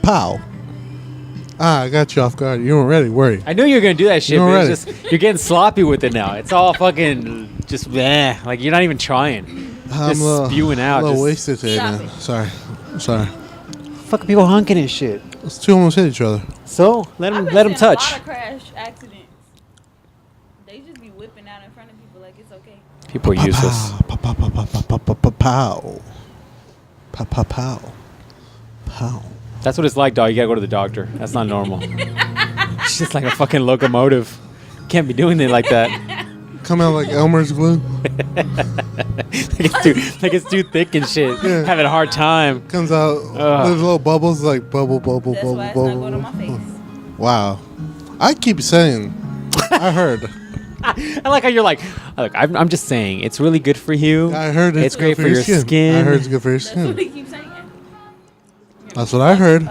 Pow. I got you off guard. You weren't ready, were you? I knew you were going to do that shit, but ready. you're getting sloppy with it now. It's all fucking just bleh. Like, you're not even trying. Just spewing out. I'm a little wasted today, man. Sorry. Fucking people honking and shit. Those two almost hit each other. So, let them touch. A lot of crash accidents. They just be whipping out in front of people like it's okay. People are useless. Pow. That's what it's like, dog. You gotta go to the doctor. That's not normal. It's just like a fucking locomotive. Can't be doing it like that. Come out like Elmer's glue. like it's too thick and shit. Yeah. Having a hard time. Comes out. There's little bubbles like bubble. That's why it's not going on my face. Wow. I keep saying. I heard. I like how you're like, look, I'm just saying, it's really good for you. I heard it's great for your skin. I heard it's good for your skin. That's what he keeps saying. That's what I heard.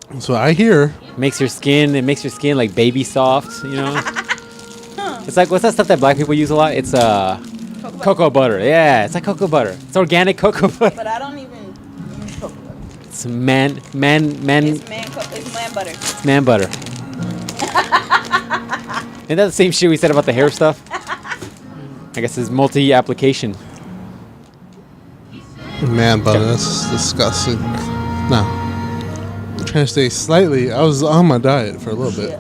That's what I hear. It makes your skin like baby soft, you know? It's like, what's that stuff that black people use a lot? It's cocoa butter. Yeah, it's like cocoa butter. It's organic cocoa butter. But I don't even use cocoa butter. It's man. It's man butter. It's man butter. Isn't that the same shit we said about the hair stuff? I guess it's multi-application. Man butter, that's disgusting. No. I'm trying to stay slightly. I was on my diet for a little bit.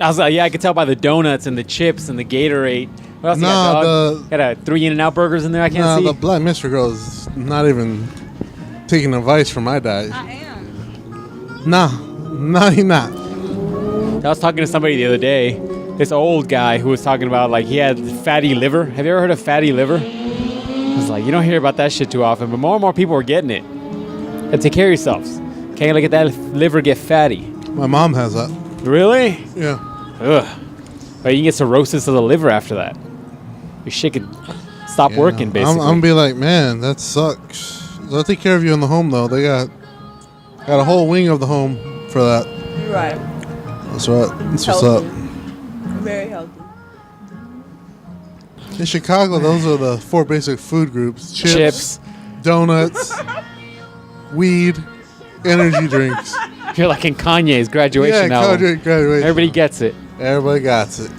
I was like, yeah, I could tell by the donuts and the chips and the Gatorade. What else you got, dog? Got 3 In-N-Out burgers in there I can't see? The Black Mystery Girl is not even taking advice from my diet. I am. No, you're not. I was talking to somebody the other day, this old guy who was talking about, like, he had fatty liver. Have you ever heard of fatty liver? I was like, you don't hear about that shit too often, but more and more people are getting it. And take care of yourselves. Can't let that liver get fatty. My mom has that. Really? Yeah. Ugh. But you can get cirrhosis of the liver after that. Your shit could stop working, basically. I'm going to be like, man, that sucks. They'll take care of you in the home, though. They got a whole wing of the home for that. You're right. That's right. That's what's up. Very healthy. In Chicago, those are the 4 basic food groups. Chips. Donuts. Weed. Energy drinks. You're like in Kanye's graduation album. Graduation. Everybody gets it. Everybody gets it.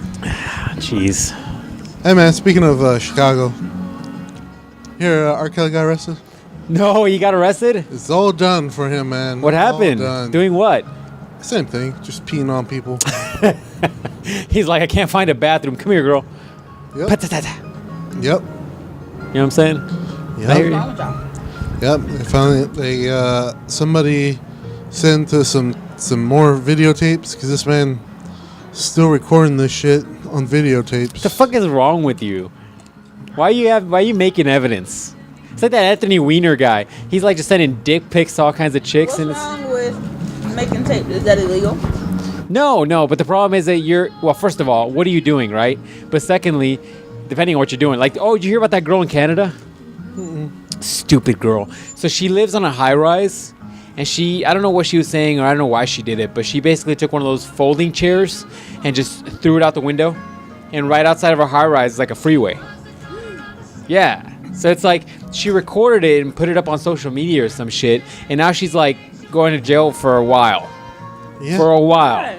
Jeez. Hey, man, speaking of Chicago, here, R. Kelly got arrested? No, he got arrested? It's all done for him, man. What happened? Doing what? Same thing. Just peeing on people. He's like, I can't find a bathroom. Come here, girl. Yep. Yep. You know what I'm saying? Yep. They somebody sent to some more videotapes because this man still recording this shit on videotapes. What the fuck is wrong with you? Why are you making evidence? It's like that Anthony Weiner guy. He's like just sending dick pics to all kinds of chicks. What's wrong with making tape? Is that illegal? No, but the problem is that well, first of all, what are you doing, right? But secondly, depending on what you're doing, like, oh, did you hear about that girl in Canada? Mm-mm. Stupid girl. So she lives on a high-rise, and I don't know what she was saying, or I don't know why she did it, but she basically took one of those folding chairs and just threw it out the window, and right outside of her high-rise is like a freeway. Yeah. So it's like she recorded it and put it up on social media or some shit, and now she's like going to jail for a while. Yeah. For a while.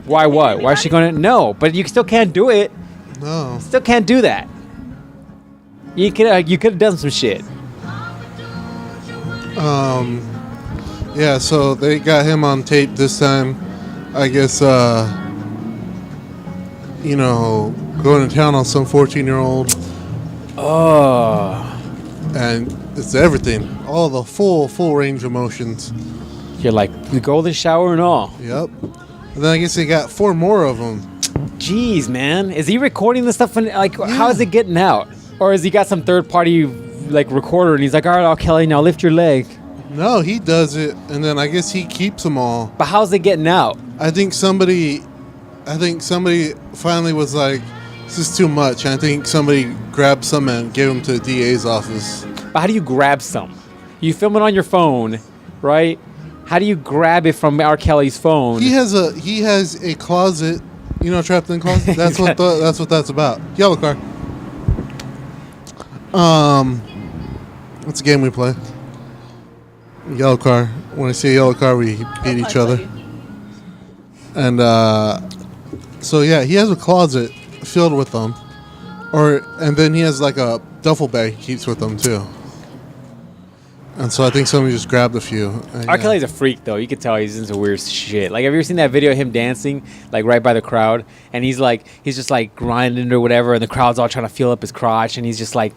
Why what? Why is she going to? No, but you still can't do it. No. Still can't do that. You could have done some shit. Yeah, so they got him on tape this time. I guess, going to town on some 14-year-old. Oh. And it's everything. All the full range of emotions. You're like the golden shower and all. Yep. And then I guess they got 4 more of them. Jeez, man. Is he recording this stuff? How is it getting out? Or has he got some third-party recorder and he's like, all right, R. Kelly, now lift your leg? No, he does it, and then I guess he keeps them all. But how's it getting out? I think somebody finally was like, this is too much. And I think somebody grabbed some and gave them to the DA's office. But how do you grab some? You film it on your phone, right? How do you grab it from R. Kelly's phone? He has a closet, trapped in a closet. That's what that's about. Yellow car. What's the game we play? Yellow car. When I see a yellow car, we beat each other. And so yeah, he has a closet filled with them, and then he has like a duffel bag he keeps with them too. And so I think somebody just grabbed a few. R. Kelly's a freak, though. You can tell he's into weird shit. Like, have you ever seen that video of him dancing, like, right by the crowd? And he's just, like, grinding or whatever, and the crowd's all trying to feel up his crotch, and he's just, like,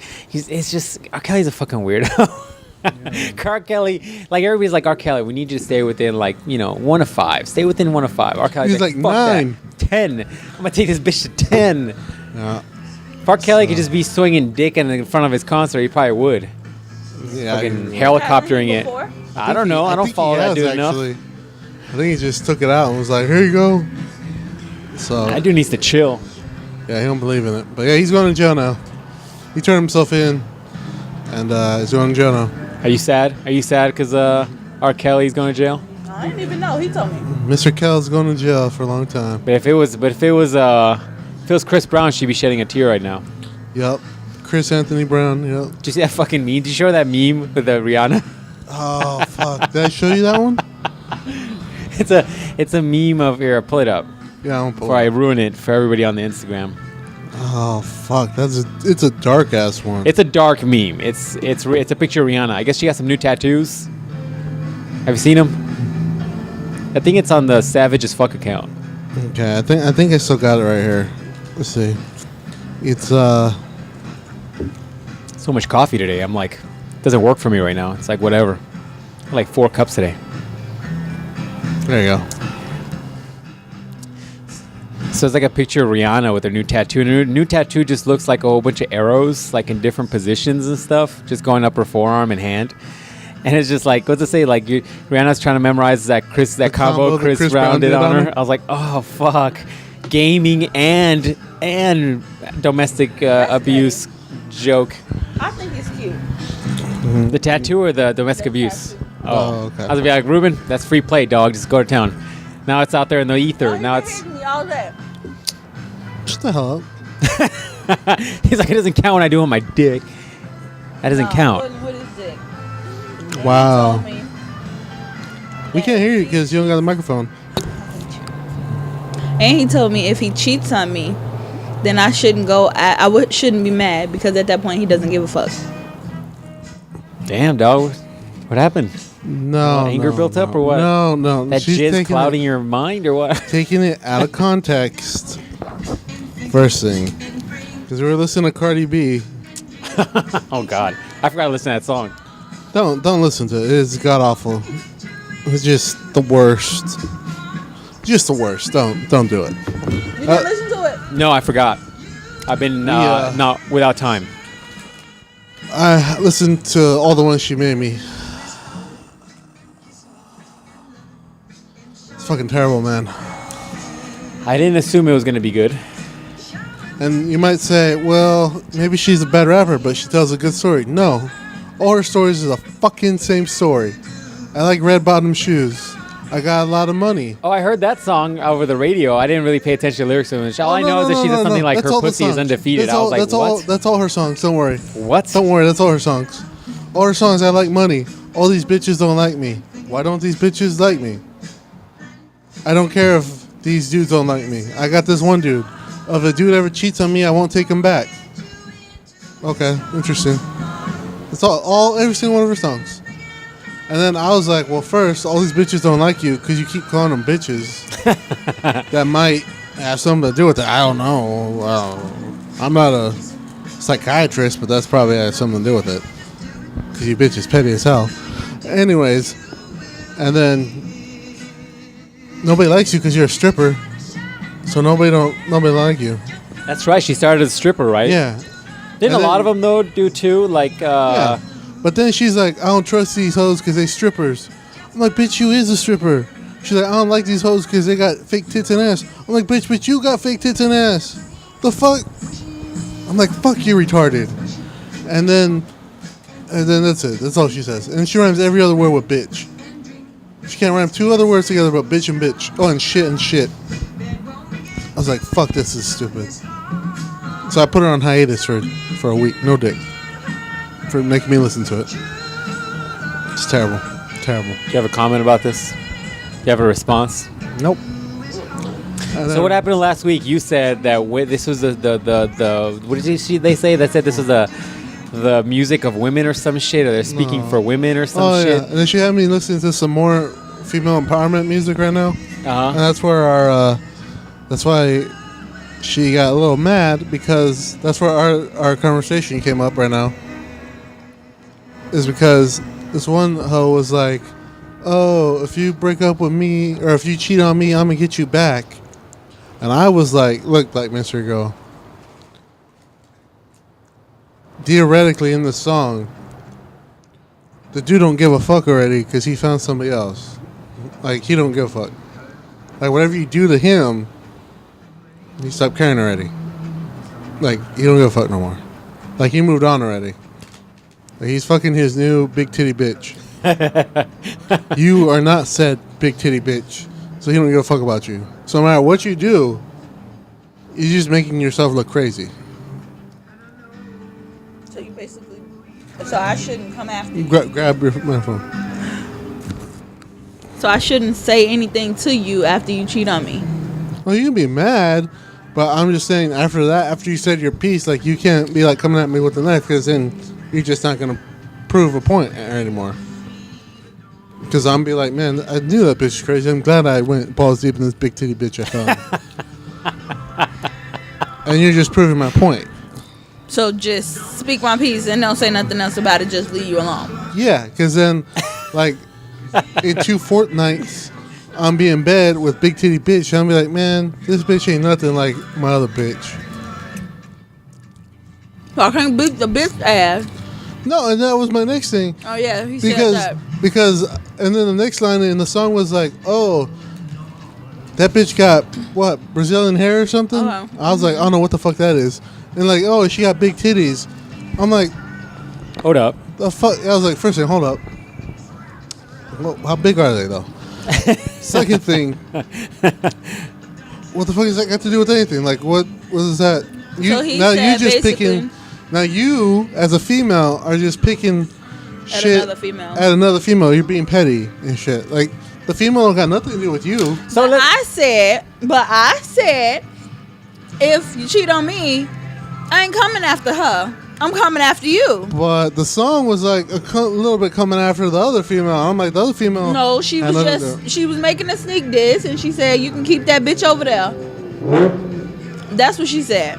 R. Kelly's a fucking weirdo. R. Kelly, like, everybody's like, R. Kelly, we need you to stay within, like, 1 of 5. Stay within 1 of 5. R. Kelly's he's like fuck 9. That. 10. I'm going to take this bitch to 10. Yeah. If R. Kelly could just be swinging dick in front of his concert, he probably would. Yeah, fucking helicoptering it. I don't know. I don't follow that dude enough. I think he just took it out and was like, "Here you go." So that dude needs to chill. Yeah, he don't believe in it. But yeah, he's going to jail now. He turned himself in, and he's going to jail now. Are you sad? Are you sad because R. Kelly's going to jail? I didn't even know. He told me. Mr. Kel's going to jail for a long time. But if it was Chris Brown, she'd be shedding a tear right now. Yep. Chris Anthony Brown, yep. Did you see that fucking meme? Did you show that meme with the Rihanna? Oh, fuck. Did I show you that one? It's a meme of, here, pull it up. Yeah, I won't pull before I ruin it for everybody on the Instagram. Oh, fuck. It's a dark-ass one. It's a dark meme. It's a picture of Rihanna. I guess she got some new tattoos. Have you seen them? I think it's on the Savage as Fuck account. Okay, I think I still got it right here. Let's see. It's, so much coffee today. I'm like, it doesn't work for me right now. It's like whatever. I had like 4 cups today. There you go. So it's like a picture of Rihanna with her new tattoo. And her new tattoo just looks like a whole bunch of arrows, like in different positions and stuff, just going up her forearm and hand. And it's just like, what's it say? Like Rihanna's trying to memorize that combo Chris Brown did on her. I was like, oh fuck, gaming and domestic abuse joke. I think it's cute. Mm-hmm. The tattoo or the domestic abuse? Oh, okay. I was gonna be like, Ruben, that's free play, dog. Just go to town. Now it's out there in the ether. Now it's. All that. Shut the hell up. He's like, it doesn't count when I do it on my dick. That doesn't count. What is dick? Wow. We can't hear you because you don't got the microphone. And he told me if he cheats on me, then I shouldn't go. Shouldn't be mad because at that point he doesn't give a fuck. Damn, dog. What happened? No. Anger built up or what? No. That jizz clouding your mind or what? Taking it out of context. First thing. Because we were listening to Cardi B. Oh, God. I forgot to listen to that song. Don't listen to it. It's god awful. It's just the worst. Just the worst. Don't do it. You didn't listen to it? No, I forgot. I've been not without time. I listened to all the ones she made me. It's fucking terrible, man. I didn't assume it was going to be good. And you might say, well, maybe she's a bad rapper, but she tells a good story. No. All her stories is a fucking same story. I like red bottom shoes. I got a lot of money. Oh, I heard that song over the radio. I didn't really pay attention to the lyrics to it. All I know is that she does something like her pussy is undefeated. I was like, what? That's all her songs. Don't worry. What? Don't worry. That's all her songs. All her songs, I like money. All these bitches don't like me. Why don't these bitches like me? I don't care if these dudes don't like me. I got this one dude. If a dude ever cheats on me, I won't take him back. Okay, interesting. It's every single one of her songs. And then I was like, well, first, all these bitches don't like you because you keep calling them bitches. That might have something to do with it. I don't know. Well, I'm not a psychiatrist, but that's probably has something to do with it. Because you bitches petty as hell. Anyways, and then nobody likes you because you're a stripper. So nobody like you. That's right. She started as a stripper, right? Yeah. Didn't a lot of them, though, do too? Like, yeah. But then she's like, I don't trust these hoes because they strippers. I'm like, bitch, you is a stripper. She's like, I don't like these hoes because they got fake tits and ass. I'm like, bitch, you got fake tits and ass. The fuck? I'm like, fuck you, retarded. And then that's it. That's all she says. And she rhymes every other word with bitch. She can't rhyme 2 other words together but bitch and bitch. Oh, and shit and shit. I was like, fuck, this is stupid. So I put her on hiatus for a week. No dick. For making me listen to it. It's terrible. Terrible. Do you have a comment about this? Do you have a response? Nope. So what happened last week? You said that this was the what did they say? That said this was the music of women or some shit, or they're speaking for women or some shit. Yeah. And then she had me listening to some more female empowerment music right now. Uh-huh. And that's where that's why she got a little mad, because that's where our conversation came up right now. Is because this one hoe was like, oh, if you break up with me or if you cheat on me, I'm gonna get you back. And I was like, look, like Mr. Girl, theoretically in the song, the dude don't give a fuck already because he found somebody else. Like, he don't give a fuck. Like, whatever you do to him, he stopped caring already. Like, he don't give a fuck no more. Like, he moved on already. Like, he's fucking his new big titty bitch. You are not said big titty bitch, so he don't give a fuck about you. So no matter what you do, you're just making yourself look crazy. So you basically... So I shouldn't come after you. Grab your phone. So I shouldn't say anything to you after you cheat on me. Well, you can be mad, but I'm just saying after that, after you said your piece, like, you can't be like coming at me with the knife, because then you're just not going to prove a point anymore. Because I'm be like, man, I knew that bitch was crazy. I'm glad I went balls deep in this big titty bitch I found. And you're just proving my point. So just speak my piece and don't say nothing else about it. Just leave you alone. Yeah, because then, like, in 2 fortnights, I'm be in bed with big titty bitch. And I'm be like, man, this bitch ain't nothing like my other bitch. So I can't beat the bitch ass. No, and that was my next thing. Oh yeah, he said that. Because, and then the next line in the song was like, oh, that bitch got, what, Brazilian hair or something? Uh-huh. I was like, I don't know what the fuck that is. And like, oh, she got big titties. I'm like, Hold up. the fuck? I was like, first thing, hold up. Well, how big are they, though? Second thing, what the fuck does that got to do with anything? Like, what is that? So he said basically, now you, as a female, are just picking at shit another female. at another female. You're being petty and shit. Like, the female don't got nothing to do with you. So But I said, if you cheat on me, I ain't coming after her. I'm coming after you. But the song was like a little bit coming after the other female. I'm like, the other female. No, she was making a sneak diss, and she said, you can keep that bitch over there. That's what she said.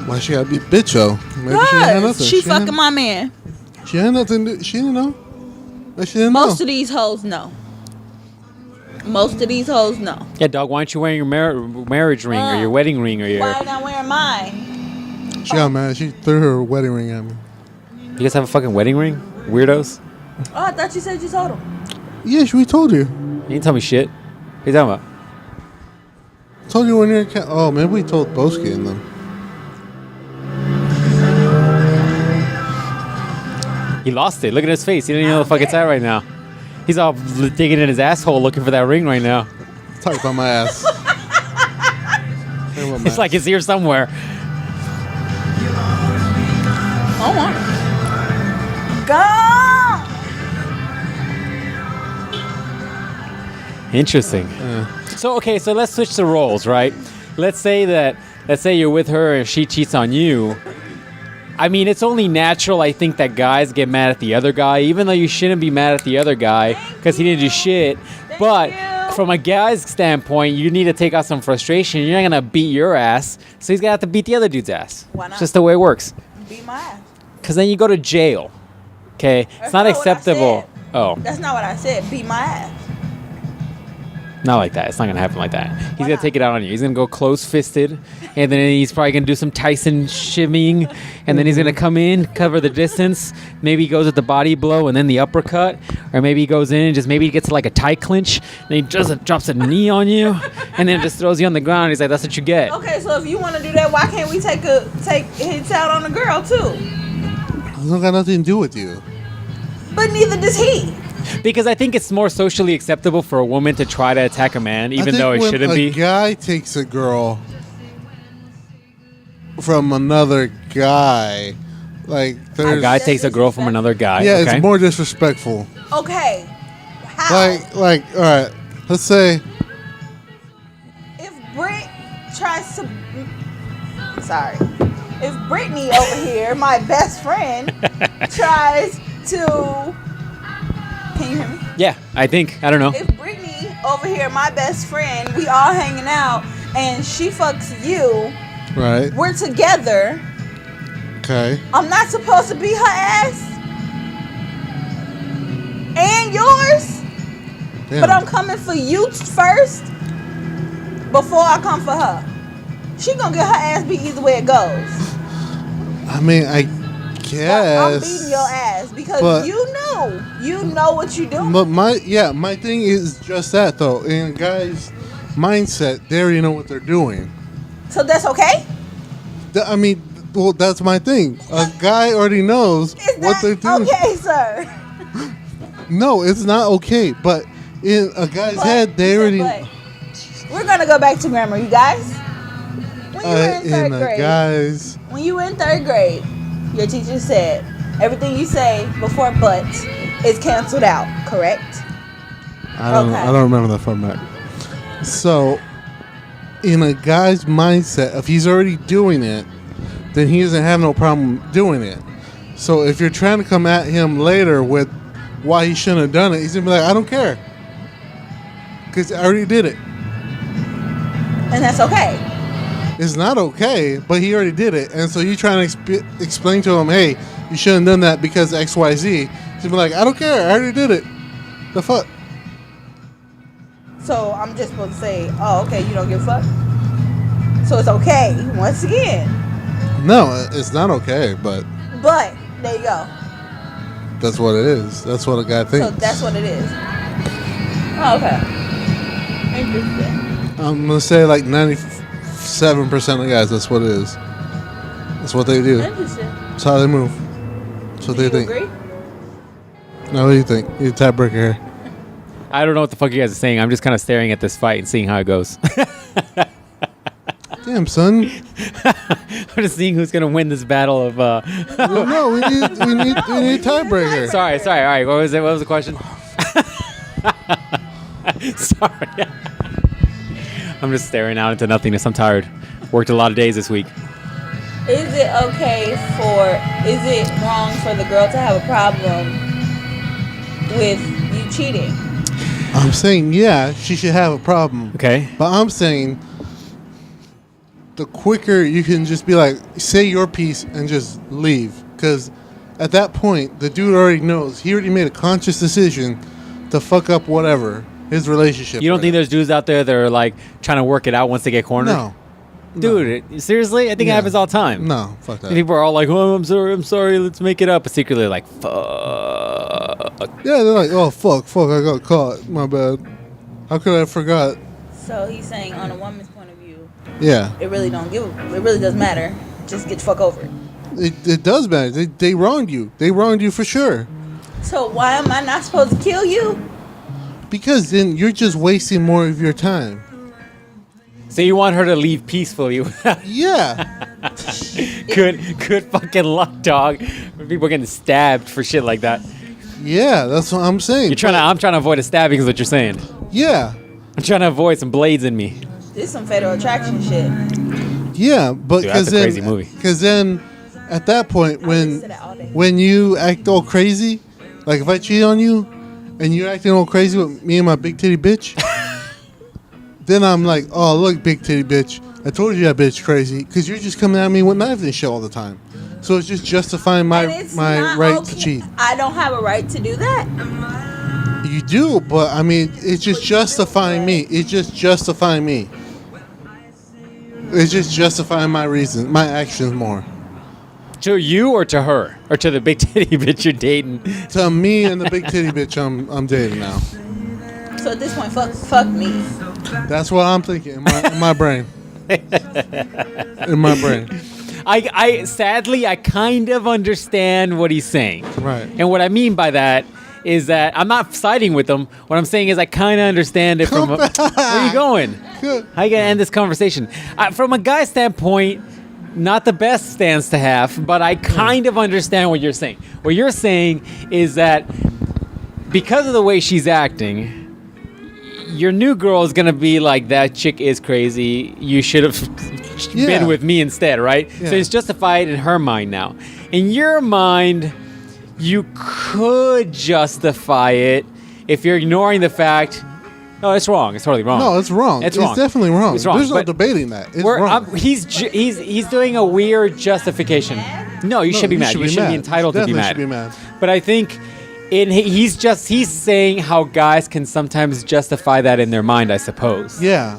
Why she gotta be bitch, though? Maybe she had nothing. She fucking my man. She had nothing. She didn't know. Like, she didn't Most know. of these hoes know. Most of these hoes know. yeah, dog. Why aren't you wearing your marriage ring or your wedding ring or your? Why not wearing mine? She got mad. She threw her wedding ring at me. You guys have a fucking wedding ring, weirdos. Oh, I thought you said you told him. Yes, we told you. You didn't tell me shit. What are you talking about? Told you when you're oh, maybe we told Boski and them. He lost it. Look at his face. He don't even know the fuck it's at right now. He's all digging in his asshole looking for that ring right now. Talk about my ass. It's like it's here somewhere. Oh, go! Interesting. So okay, so let's switch the roles, right? Let's say you're with her and she cheats on you. I mean, it's only natural, I think, that guys get mad at the other guy, even though you shouldn't be mad at the other guy because he didn't do shit. But from a guy's standpoint, you need to take out some frustration. You're not going to beat your ass, so he's going to have to beat the other dude's ass. Why not? It's just the way it works. Beat my ass. Because then you go to jail. Okay? It's not acceptable. Oh, That's not what I said. Beat my ass. not like that. It's not going to happen like that. He's Why going to not? take it out on you. He's going to go close-fisted, and then he's probably going to do some Tyson shimmying, and then he's going to come in, cover the distance. Maybe he goes with the body blow and then the uppercut, or maybe he goes in and just maybe he gets like a tie clinch, and he just drops a knee on you, and then just throws you on the ground. He's like, that's what you get. Okay, so if you want to do that, why can't we take hits out on the girl too? It don't got nothing to do with you. But neither does he. Because I think it's more socially acceptable for a woman to try to attack a man, even though it shouldn't be. A guy takes a girl from another guy, like A guy takes a girl from another guy. yeah, okay? it's more disrespectful. Okay. How? Like, all right. Let's say. If Brit tries to, sorry, if Brittany over here, my best friend, tries to, can you hear me? Yeah, I don't know. If Brittany over here, my best friend, we all hanging out, and she fucks you, Right. we're together. Okay. I'm not supposed to beat her ass and yours, Damn. but I'm coming for you first before I come for her. She gonna get her ass beat either way it goes. I mean, I guess. I'm beating your ass because you know what you do. But my thing is just that though. In a guy's mindset, they already know what they're doing. So that's okay? I mean, well, that's my thing. A guy already knows what they're doing. Okay, sir. No, it's not okay. But in a guy's head, they already. We're gonna go back to grammar, you guys. When you were in third grade, when you were in third grade, your teacher said everything you say before "but" is canceled out. Correct? I don't remember that from back. So, in a guy's mindset, if he's already doing it, then he doesn't have no problem doing it. So if you're trying to come at him later with why he shouldn't have done it, he's gonna be like, I don't care, because I already did it. And that's okay. It's not okay, but he already did it, and so you trying to explain to him, hey, you shouldn't have done that because X, Y, Z. He's gonna be like, I don't care, I already did it. The fuck. So I'm just supposed to say, oh, okay, you don't give a fuck? So it's okay, once again. No, it's not okay, but there you go. that's what it is. That's what a guy thinks. So that's what it is. Oh, okay. Interesting. I'm going to say like 97% of guys, that's what it is. That's what they do. Interesting. That's how they move. That's what Do they you think. agree? Now, what do you think? You're a tiebreaker here. I don't know what the fuck you guys are saying. I'm just kind of staring at this fight and seeing how it goes. Damn, son. I'm just seeing who's gonna win this battle of. Well, no, we need a tiebreaker. Sorry. All right. What was it? What was the question? Sorry. I'm just staring out into nothingness. I'm tired. Worked a lot of days this week. Is it wrong for the girl to have a problem with you cheating? I'm saying, yeah, she should have a problem. Okay. But I'm saying the quicker you can just be like, say your piece and just leave. Because at that point, the dude already knows. He already made a conscious decision to fuck up whatever, his relationship. You don't think there's dudes out there that are like trying to work it out once they get cornered? No. Dude, seriously? I think it happens all the time. No, fuck that. And people are all like, oh, I'm sorry, let's make it up. But secretly like, fuck. Yeah, they're like, oh, fuck, I got caught. My bad. How could I have forgot? So he's saying on a woman's point of view, Yeah. it really doesn't matter. Just get the fuck over it. It does matter. They wronged you. They wronged you for sure. So why am I not supposed to kill you? Because then you're just wasting more of your time. So you want her to leave peacefully? Yeah. Good fucking luck, dog. People getting stabbed for shit like that. Yeah, that's what I'm saying. I'm trying to avoid a stabbing, is what you're saying. Yeah. I'm trying to avoid some blades in me. This is some Fatal Attraction shit. Yeah, but Dude, that's a crazy movie. Because then, at that point, when you act all crazy, like if I cheat on you, and you're acting all crazy with me and my big titty bitch, then I'm like, oh look, big titty bitch, I told you that bitch crazy, because you're just coming at me with knives and shit all the time. So it's just justifying my right to cheat. I don't have a right to do that. You do, but I mean, it's just justifying me. It's just justifying me. It's just justifying my reasons, my actions more. To you or to her? Or to the big titty bitch you're dating? To me and the big titty bitch I'm dating now. So at this point, fuck me. That's what I'm thinking in my brain. In my brain. I sadly, I kind of understand what he's saying. Right. And what I mean by that is that I'm not siding with him. What I'm saying is I kind of understand it from... Where are you going? Good. How you going to end this conversation? From a guy's standpoint, not the best stance to have, but I kind of understand what you're saying. What you're saying is that because of the way she's acting, your new girl is gonna be like, that chick is crazy. You should have been with me instead, right? Yeah. So it's justified in her mind now. In your mind, you could justify it if you're ignoring the fact. No, it's wrong. It's totally wrong. No, it's wrong. It's wrong. It's definitely wrong. It's wrong. There's no But debating that. It's wrong. He's doing a weird justification. No, you should be mad. You should be entitled to be mad. Should be mad. But I think he's saying how guys can sometimes justify that in their mind, I suppose. Yeah.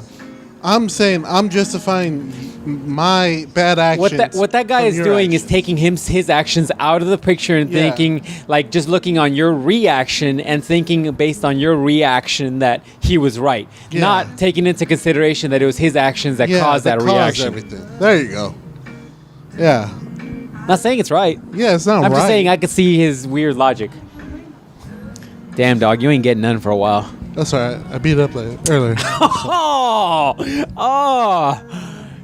I'm saying I'm justifying my bad actions. What that guy is doing is taking his actions out of the picture and thinking, like, just looking on your reaction and thinking based on your reaction that he was right. Yeah. Not taking into consideration that it was his actions that caused that reaction. Everything. There you go. Yeah. Not saying it's right. Yeah, it's not right. I'm just saying I could see his weird logic. Damn, dog, you ain't getting none for a while. That's all right. I beat up earlier. Oh.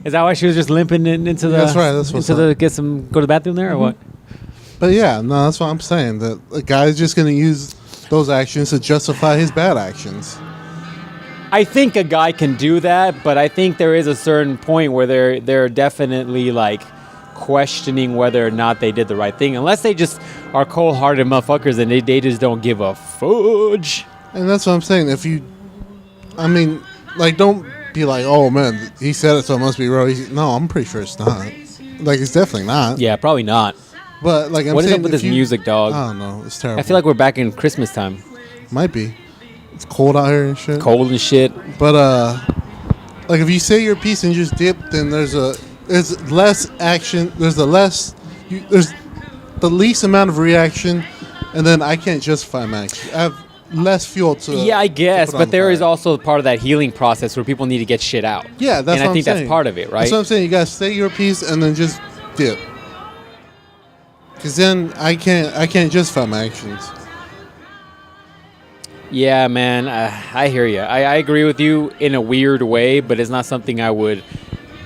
Is that why she was just limping into the? That's right. That's what's into the up. go to the bathroom there or what? But yeah, no, that's what I'm saying. That a guy's just gonna use those actions to justify his bad actions. I think a guy can do that, but I think there is a certain point where they're definitely like questioning whether or not they did the right thing, unless they just are cold-hearted motherfuckers and they just don't give a fudge. And that's what I'm saying. Don't be like, oh man, he said it, so it must be wrong. No, I'm pretty sure it's not. Like, it's definitely not. Yeah, probably not. But like, what is up with this music, dog? I don't know. It's terrible. I feel like we're back in Christmas time. Might be. It's cold out here and shit. Cold and shit. But like if you say your piece and just dip, then there's less action. There's the least amount of reaction, and then I can't justify my action. I have less fuel to. Yeah, I guess, but there is also part of that healing process where people need to get shit out. Yeah, that's what I'm saying. And I think that's part of it, right? That's what I'm saying. You gotta say your piece and then just dip, because then I can't justify my actions. Yeah, man, I hear you. I agree with you in a weird way, but it's not something I would.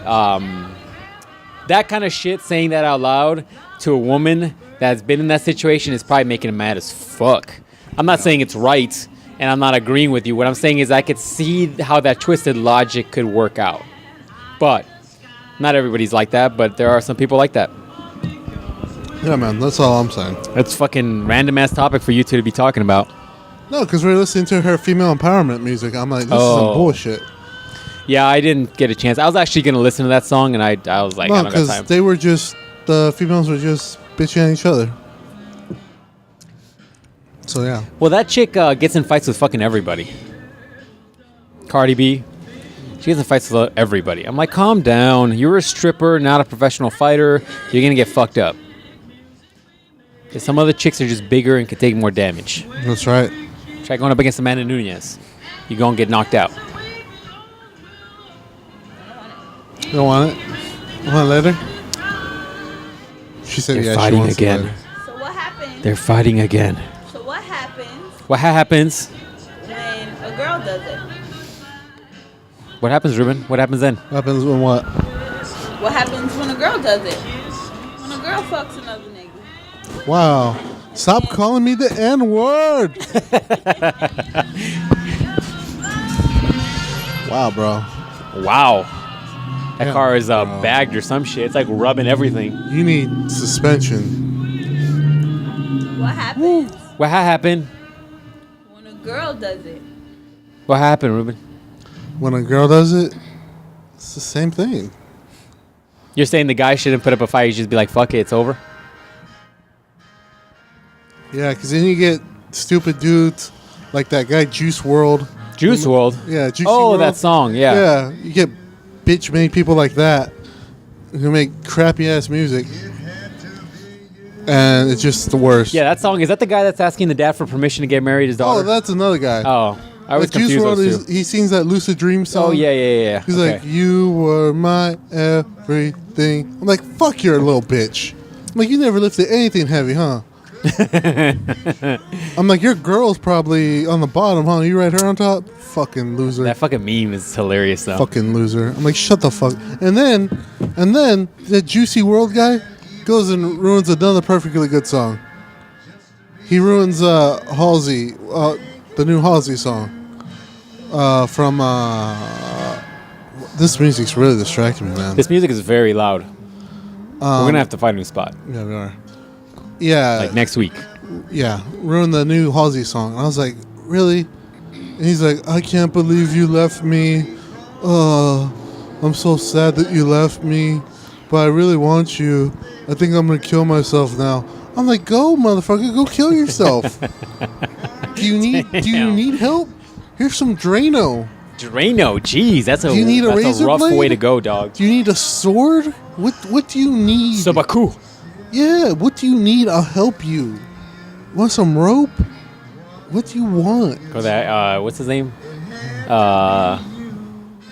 That kind of shit, saying that out loud to a woman that's been in that situation, is probably making him mad as fuck. I'm not saying it's right, and I'm not agreeing with you. What I'm saying is I could see how that twisted logic could work out. But not everybody's like that, but there are some people like that. Yeah, man, that's all I'm saying. That's fucking random-ass topic for you two to be talking about. No, because we're listening to her female empowerment music. I'm like, this is some bullshit. Yeah, I didn't get a chance. I was actually going to listen to that song, and I was like, I don't got time. Because the females were just bitching at each other. So, yeah. Well, that chick gets in fights with fucking everybody. Cardi B. She gets in fights with everybody. I'm like, calm down. You're a stripper, not a professional fighter. You're going to get fucked up. Because some other chicks are just bigger and can take more damage. That's right. Try going up against Amanda Nunes. You're going to get knocked out. You don't want it? You want it later? She said, They're yeah, fighting she wants again. it later. So what happens? They're fighting again. So what happens What happens? when a girl does it? What happens, Ruben? What happens then? What happens when what? What happens when a girl does it? When a girl fucks another nigga. Wow. Stop calling me the N-word. Wow, bro. Wow. That Yeah, car is bro. bagged or some shit. It's like rubbing everything. You need suspension. What happens What happened? when a girl does it? What happened, Ruben? When a girl does it, it's the same thing. You're saying the guy shouldn't put up a fight. You should just be like, fuck it, it's over? Yeah, because then you get stupid dudes like that guy Juice WRLD. Juice WRLD? Yeah, Juicy Oh, WRLD. that song, yeah. Yeah, you get bitch-made people like that who make crappy-ass music. And it's just the worst. Yeah, that song. Is that the guy that's asking the dad for permission to get married his daughter? Oh, that's another guy. Oh, I was Juice confused those WRLD, two. he sings that Lucid Dream song. Oh, yeah. He's Okay. like, you were my everything. I'm like, fuck, you're a little bitch. I'm like, you never lifted anything heavy, huh? I'm like, your girl's probably on the bottom, huh? You right her on top? Fucking loser. That fucking meme is hilarious, though. Fucking loser. I'm like, shut the fuck. And then the Juicy WRLD guy goes and ruins another perfectly good song. He ruins Halsey, the new Halsey song. From this music's really distracting me, man. This music is very loud. We're gonna have to find a new spot. Yeah, we are. Yeah, Like next week. yeah, ruined the new Halsey song. And I was like, really? And he's like, I can't believe you left me. I'm so sad that you left me, but I really want you. I think I'm gonna kill myself now. I'm like, go, motherfucker, go kill yourself. Do you need help? Here's some Drano. Drano, jeez, that's a Do you need a razor rough blade? way to go, dog. Do you need a sword? What do you need? Sabaku. Yeah, what do you need? I'll help you. Want some rope? What do you want? Go that. What's his name?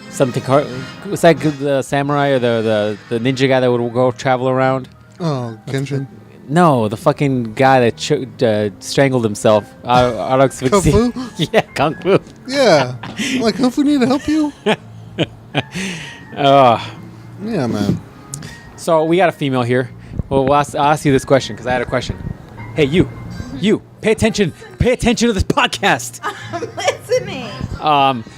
Something. What's that? The samurai or the ninja guy that would go travel around? Oh, Kenshin. No, the fucking guy that strangled himself. Kung Fu? Yeah, Kung Fu. Yeah. I'm like, Kung Fu need to help you? Yeah, man. So we got a female here. Well, I'll ask you this question because I had a question. Hey, you, pay attention to this podcast. I'm listening.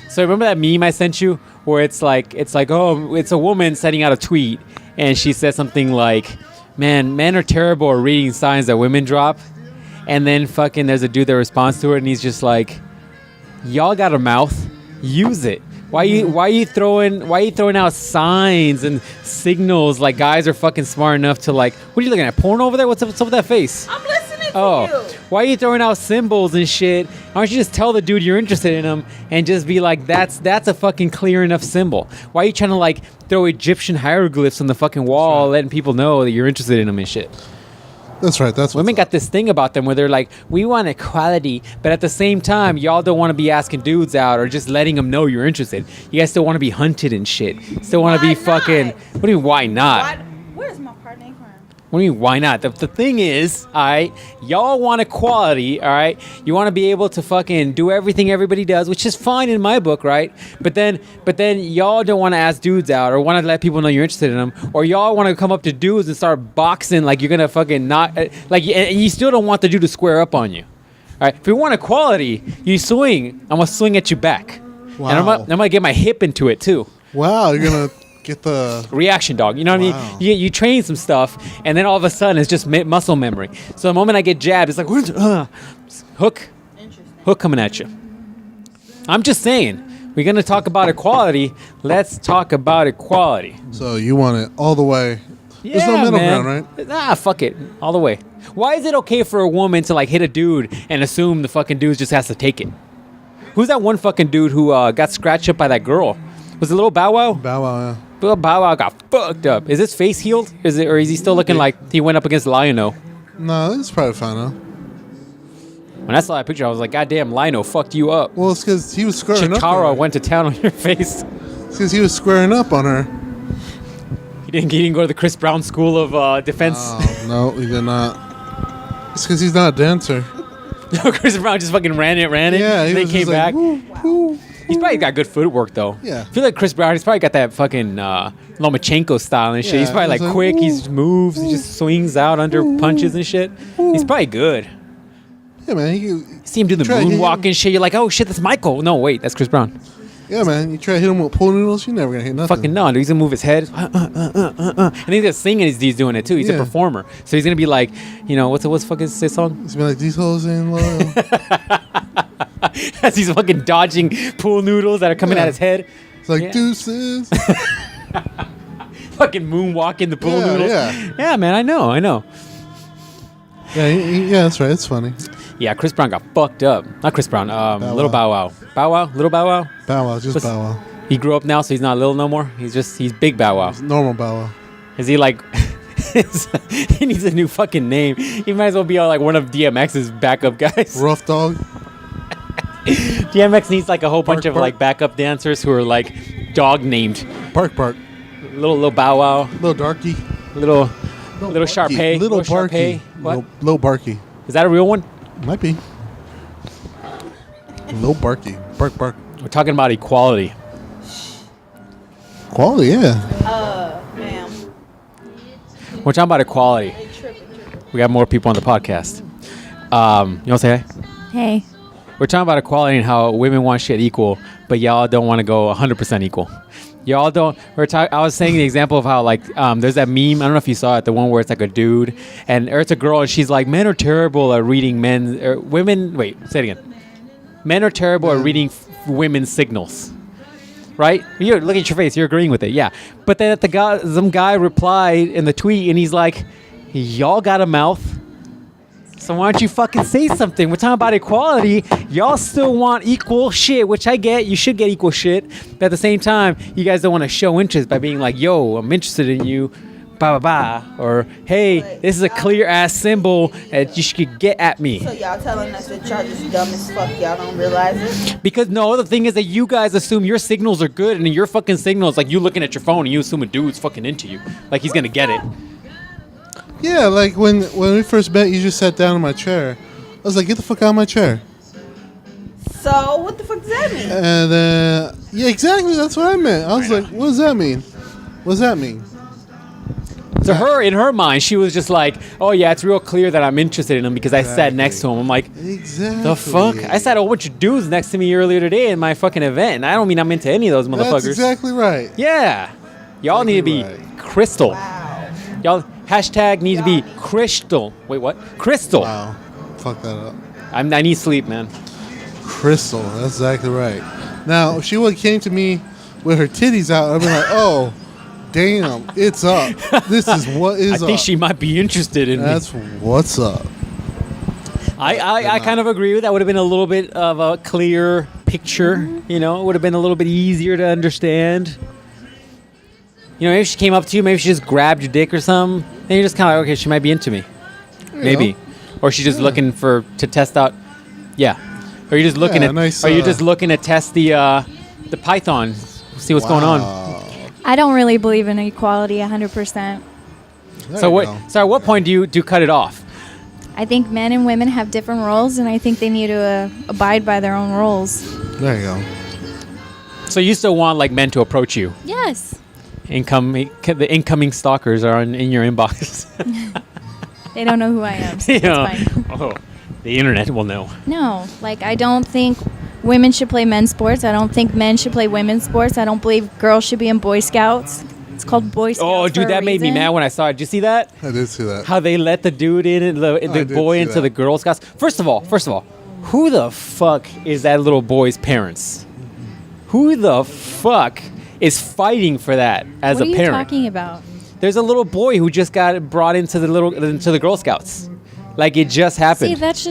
So remember that meme I sent you where it's like, oh, it's a woman sending out a tweet and she says something like, man, men are terrible at reading signs that women drop. And then fucking there's a dude that responds to it and he's just like, y'all got a mouth, use it. Why you throwing out signs and signals like guys are fucking smart enough to like, what are you looking at, porn over there? What's up with that face? I'm listening to you. Why are you throwing out symbols and shit? Why don't you just tell the dude you're interested in him and just be like, that's a fucking clear enough symbol? Why are you trying to like throw Egyptian hieroglyphs on the fucking wall, letting people know that you're interested in them and shit? That's right. That's women got this thing about them where they're like, we want equality, but at the same time, y'all don't want to be asking dudes out or just letting them know you're interested. You guys still want to be hunted and shit. Still want to be fucking. What do you mean? Why not? Where's my partner in crime? What do you mean? Why not? The thing is, all right, y'all want equality, all right? You want to be able to fucking do everything everybody does, which is fine in my book, right? But then y'all don't want to ask dudes out or want to let people know you're interested in them, or y'all want to come up to dudes and start boxing like you're gonna fucking not like, and you still don't want the dude to square up on you. All right, if you want equality, you swing. I'm gonna swing at you back. Wow. And I'm gonna get my hip into it too. Wow, you're gonna get the reaction dog. You know what I mean? You train some stuff, and then all of a sudden it's just muscle memory. So the moment I get jabbed, it's like hook coming at you. I'm just saying, we're gonna talk about equality. Let's talk about equality. So you want it all the way? Yeah, there's no middle man. ground, right? Nah, fuck it, all the way. Why is it okay for a woman to like hit a dude and assume the fucking dude just has to take it? Who's that one fucking dude who got scratched up by that girl? Was it Little Bow Wow? Bow Wow, yeah. Little Bow Wow got fucked up. Is his face healed? Or is he still looking like he went up against Lionel? No, it's probably fine now. When I saw that picture, I was like, God damn, Lionel fucked you up. Well, it's because he was squaring up. Chikara went to town on your face. It's because he was squaring up on her. He didn't go to the Chris Brown School of Defense. Oh, no, he did not. It's because he's not a dancer. No, Chris Brown just fucking ran it. Yeah, and then came back. Woo, woo. He's probably got good footwork though. Yeah. I feel like Chris Brown, he's probably got that fucking Lomachenko style and shit. Yeah, He's probably like quick. woo, He moves. He just swings out under punches and shit. He's probably good. Yeah, man. You see him do the moonwalk and shit. You're like, oh shit, that's Michael. No, wait, that's Chris Brown. Yeah, man. You try to hit him with pool noodles, you're never gonna hit nothing. Fucking no, dude. He's gonna move his head. And he's just singing as he's doing it too. He's a performer. So he's gonna be like, you know, what's fucking say song? He's gonna be like, these hoes ain't loyal. As he's fucking dodging pool noodles that are coming at his head. It's like, deuces. Fucking moonwalking the pool noodles. Yeah, man, I know. Yeah, that's right. It's funny. Yeah, Chris Brown got fucked up. Not Chris Brown. Little Bow Wow. Bow Wow? Little Bow Wow? Bow Wow, just Bow Wow. He grew up now, so he's not little no more. He's Big Bow Wow. It's normal Bow Wow. Is he like... he needs a new fucking name. He might as well be like one of DMX's backup guys. Rough Dog. DMX needs like a whole bunch of like backup dancers who are like dog named. Bark. Little Bow Wow. Little Darky. Little Sharpay. Little Barky. What? Little Barky. Is that a real one? Might be. Little Barky. Bark. We're talking about equality. Quality, yeah. Ma'am. We're talking about equality. We got more people on the podcast. You want to say hi? Hey. We're talking about equality and how women want shit equal, but y'all don't want to go 100% equal. Y'all don't. I was saying the example of how like there's that meme. I don't know if you saw it. The one where it's like a dude or it's a girl and she's like, men are terrible at reading women. Wait, say it again. Men are terrible at reading women's signals. Right? You're looking at your face. You're agreeing with it. Yeah. But then some guy replied in the tweet and he's like, y'all got a mouth. So why don't you fucking say something? We're talking about equality. Y'all still want equal shit, which I get. You should get equal shit. But at the same time, you guys don't want to show interest by being like, yo, I'm interested in you. Ba ba ba. Or, hey, this is a clear ass symbol that you should get at me. So y'all telling us that y'all just dumb as fuck. Y'all don't realize it? Because no, the thing is that you guys assume your signals are good and your fucking signals, like you looking at your phone and you assume a dude's fucking into you. Like he's going to get it. Yeah, like when we first met, you just sat down in my chair. I was like, get the fuck out of my chair. So, what the fuck does that mean? And yeah, exactly, that's what I meant. I was like, what does that mean? What does that mean? So in her mind, she was just like, oh yeah, it's real clear that I'm interested in him because I sat next to him. I'm like, exactly. The fuck? I sat a whole bunch of dudes next to me earlier today in my fucking event, and I don't mean I'm into any of those motherfuckers. That's exactly right. Yeah. Y'all need to be crystal. Wow. Y'all hashtag need to be crystal. Wait, what? Crystal. Wow. Fuck that up. I need sleep, man. Crystal. That's exactly right. Now, if she would have came to me with her titties out, I'd be like, oh, damn, it's up. This is what is up. I think she might be interested in That's me. What's up. I kind of agree with that. Would have been a little bit of a clear picture. You know, it would have been a little bit easier to understand. You know, maybe she came up to you, maybe she just grabbed your dick or something, and you're just kind of like, okay, she might be into me. Maybe. Or she's just looking to test out. Yeah. Or you're just looking just looking to test the python, see what's going on. I don't really believe in equality 100%. So at what point do you cut it off? I think men and women have different roles, and I think they need to abide by their own roles. There you go. So you still want like men to approach you? Yes. The incoming stalkers are in your inbox. They don't know who I am, so that's fine. Oh, the internet will know. No, like I don't think women should play men's sports. I don't think men should play women's sports. I don't believe girls should be in Boy Scouts. It's called Boy Scouts. Oh, dude, that made me mad when I saw it. Did you see that? I did see that. How they let the dude in and the boy into the Girl Scouts. First of all, who the fuck is that little boy's parents? Who the fuck is fighting for that as a parent? What are you talking about? There's a little boy who just got brought into the Girl Scouts. Like it just happened. See, that's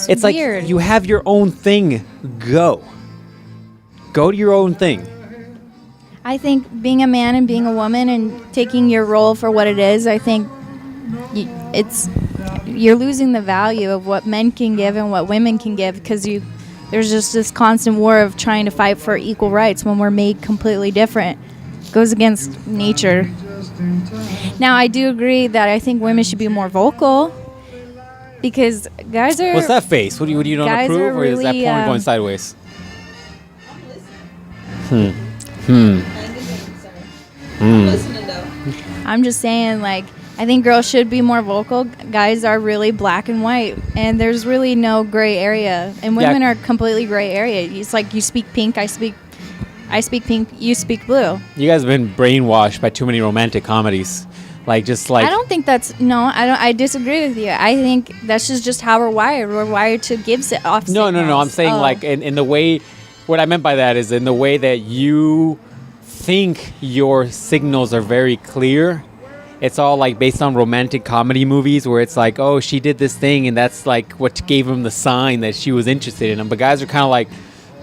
it's weird. Like you have your own thing. Go to your own thing. I think being a man and being a woman and taking your role for what it is, I think you're losing the value of what men can give and what women can give because there's just this constant war of trying to fight for equal rights when we're made completely different. It goes against nature. Now, I do agree that I think women should be more vocal because guys are... What's that face? What do you don't approve, or is that really, porn going sideways? I'm listening though. I'm just saying, like, I think girls should be more vocal. Guys are really black and white, and there's really no gray area. And women are completely gray area. It's like you speak pink, I speak pink, you speak blue. You guys have been brainwashed by too many romantic comedies. I don't think I disagree with you. I think that's just how we're wired. We're wired to give off signals. No. I'm saying like in the way, what I meant by that is in the way that you think your signals are very clear. It's all like based on romantic comedy movies where it's like, oh, she did this thing and that's like what gave him the sign that she was interested in him. But guys are kind of like,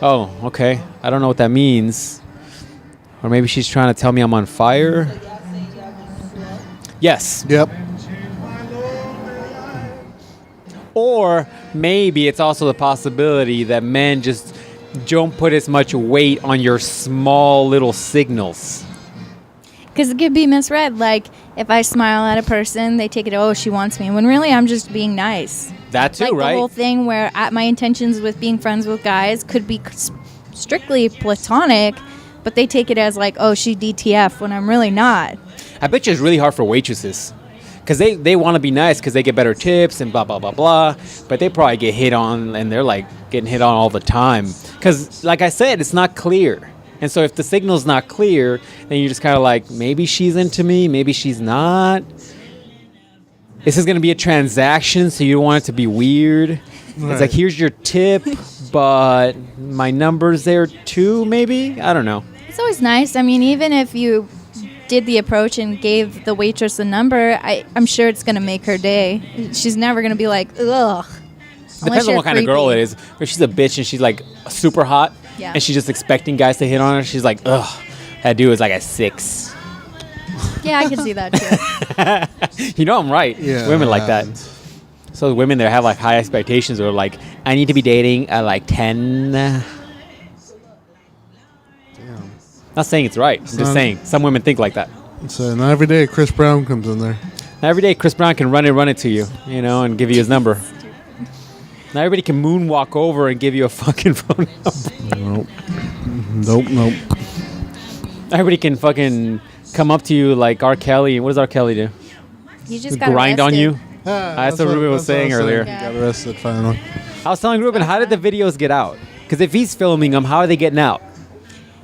oh, okay, I don't know what that means. Or maybe she's trying to tell me I'm on fire. Yes. Yep. Or maybe it's also the possibility that men just don't put as much weight on your small little signals. Because it could be misread. Like, if I smile at a person, they take it, oh, she wants me. When really, I'm just being nice. That too, like right? The whole thing where my intentions with being friends with guys could be strictly platonic, but they take it as like, oh, she DTF, when I'm really not. I bet you it's really hard for waitresses. because they want to be nice because they get better tips and blah blah blah blah, but they probably get hit on, and they're like getting hit on all the time because, like I said, it's not clear. And so if the signal's not clear, then you're just kind of like, maybe she's into me, maybe she's not. This is going to be a transaction, so you don't want it to be weird. Right. It's like, here's your tip, but my number's there too, maybe? I don't know. It's always nice. I mean, even if you did the approach and gave the waitress a number, I'm sure it's going to make her day. She's never going to be like, ugh. Depends on what kind of girl it is. If she's a bitch and she's like super hot, and she's just expecting guys to hit on her, she's like, ugh, that dude is like a 6. Yeah, I can see that too. You know I'm right. Yeah, women like that. So the women that have like high expectations are like, I need to be dating at like 10. Damn. Not saying it's right. I'm just saying some women think like that. So not every day Chris Brown comes in there. Not every day Chris Brown can run it to you, and give you his number. Not everybody can moonwalk over and give you a fucking phone number. Nope. Not everybody can fucking come up to you like R. Kelly. What does R. Kelly do? He just got grind arrested. on you. That's what Ruben was saying earlier. He got arrested finally. I was telling Ruben, how did the videos get out? Because if he's filming them, how are they getting out?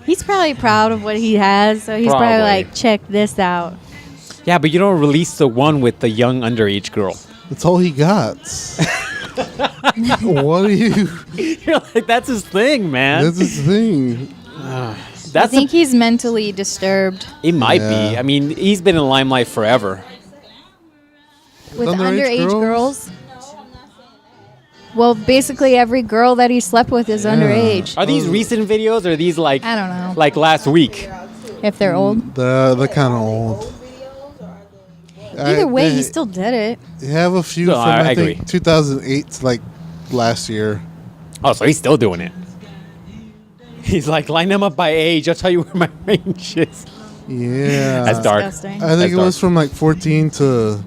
He's probably proud of what he has, so he's probably like, check this out. Yeah, but you don't release the one with the young underage girl. That's all he got. What are you? You're like, that's his thing, man. That's his thing. I think he's mentally disturbed. He might be. I mean, he's been in the limelight forever. With underage girls? Well, basically every girl that he slept with is underage. Are these recent videos or are these like, I don't know, like last week? If they're old. They're kind of old. Either way, he still did it. You have a few from I think 2008 like last year. Oh, so he's still doing it. He's like, line them up by age. I'll tell you where my range is. Yeah. That's dark. Disgusting. I think it was from like 14 to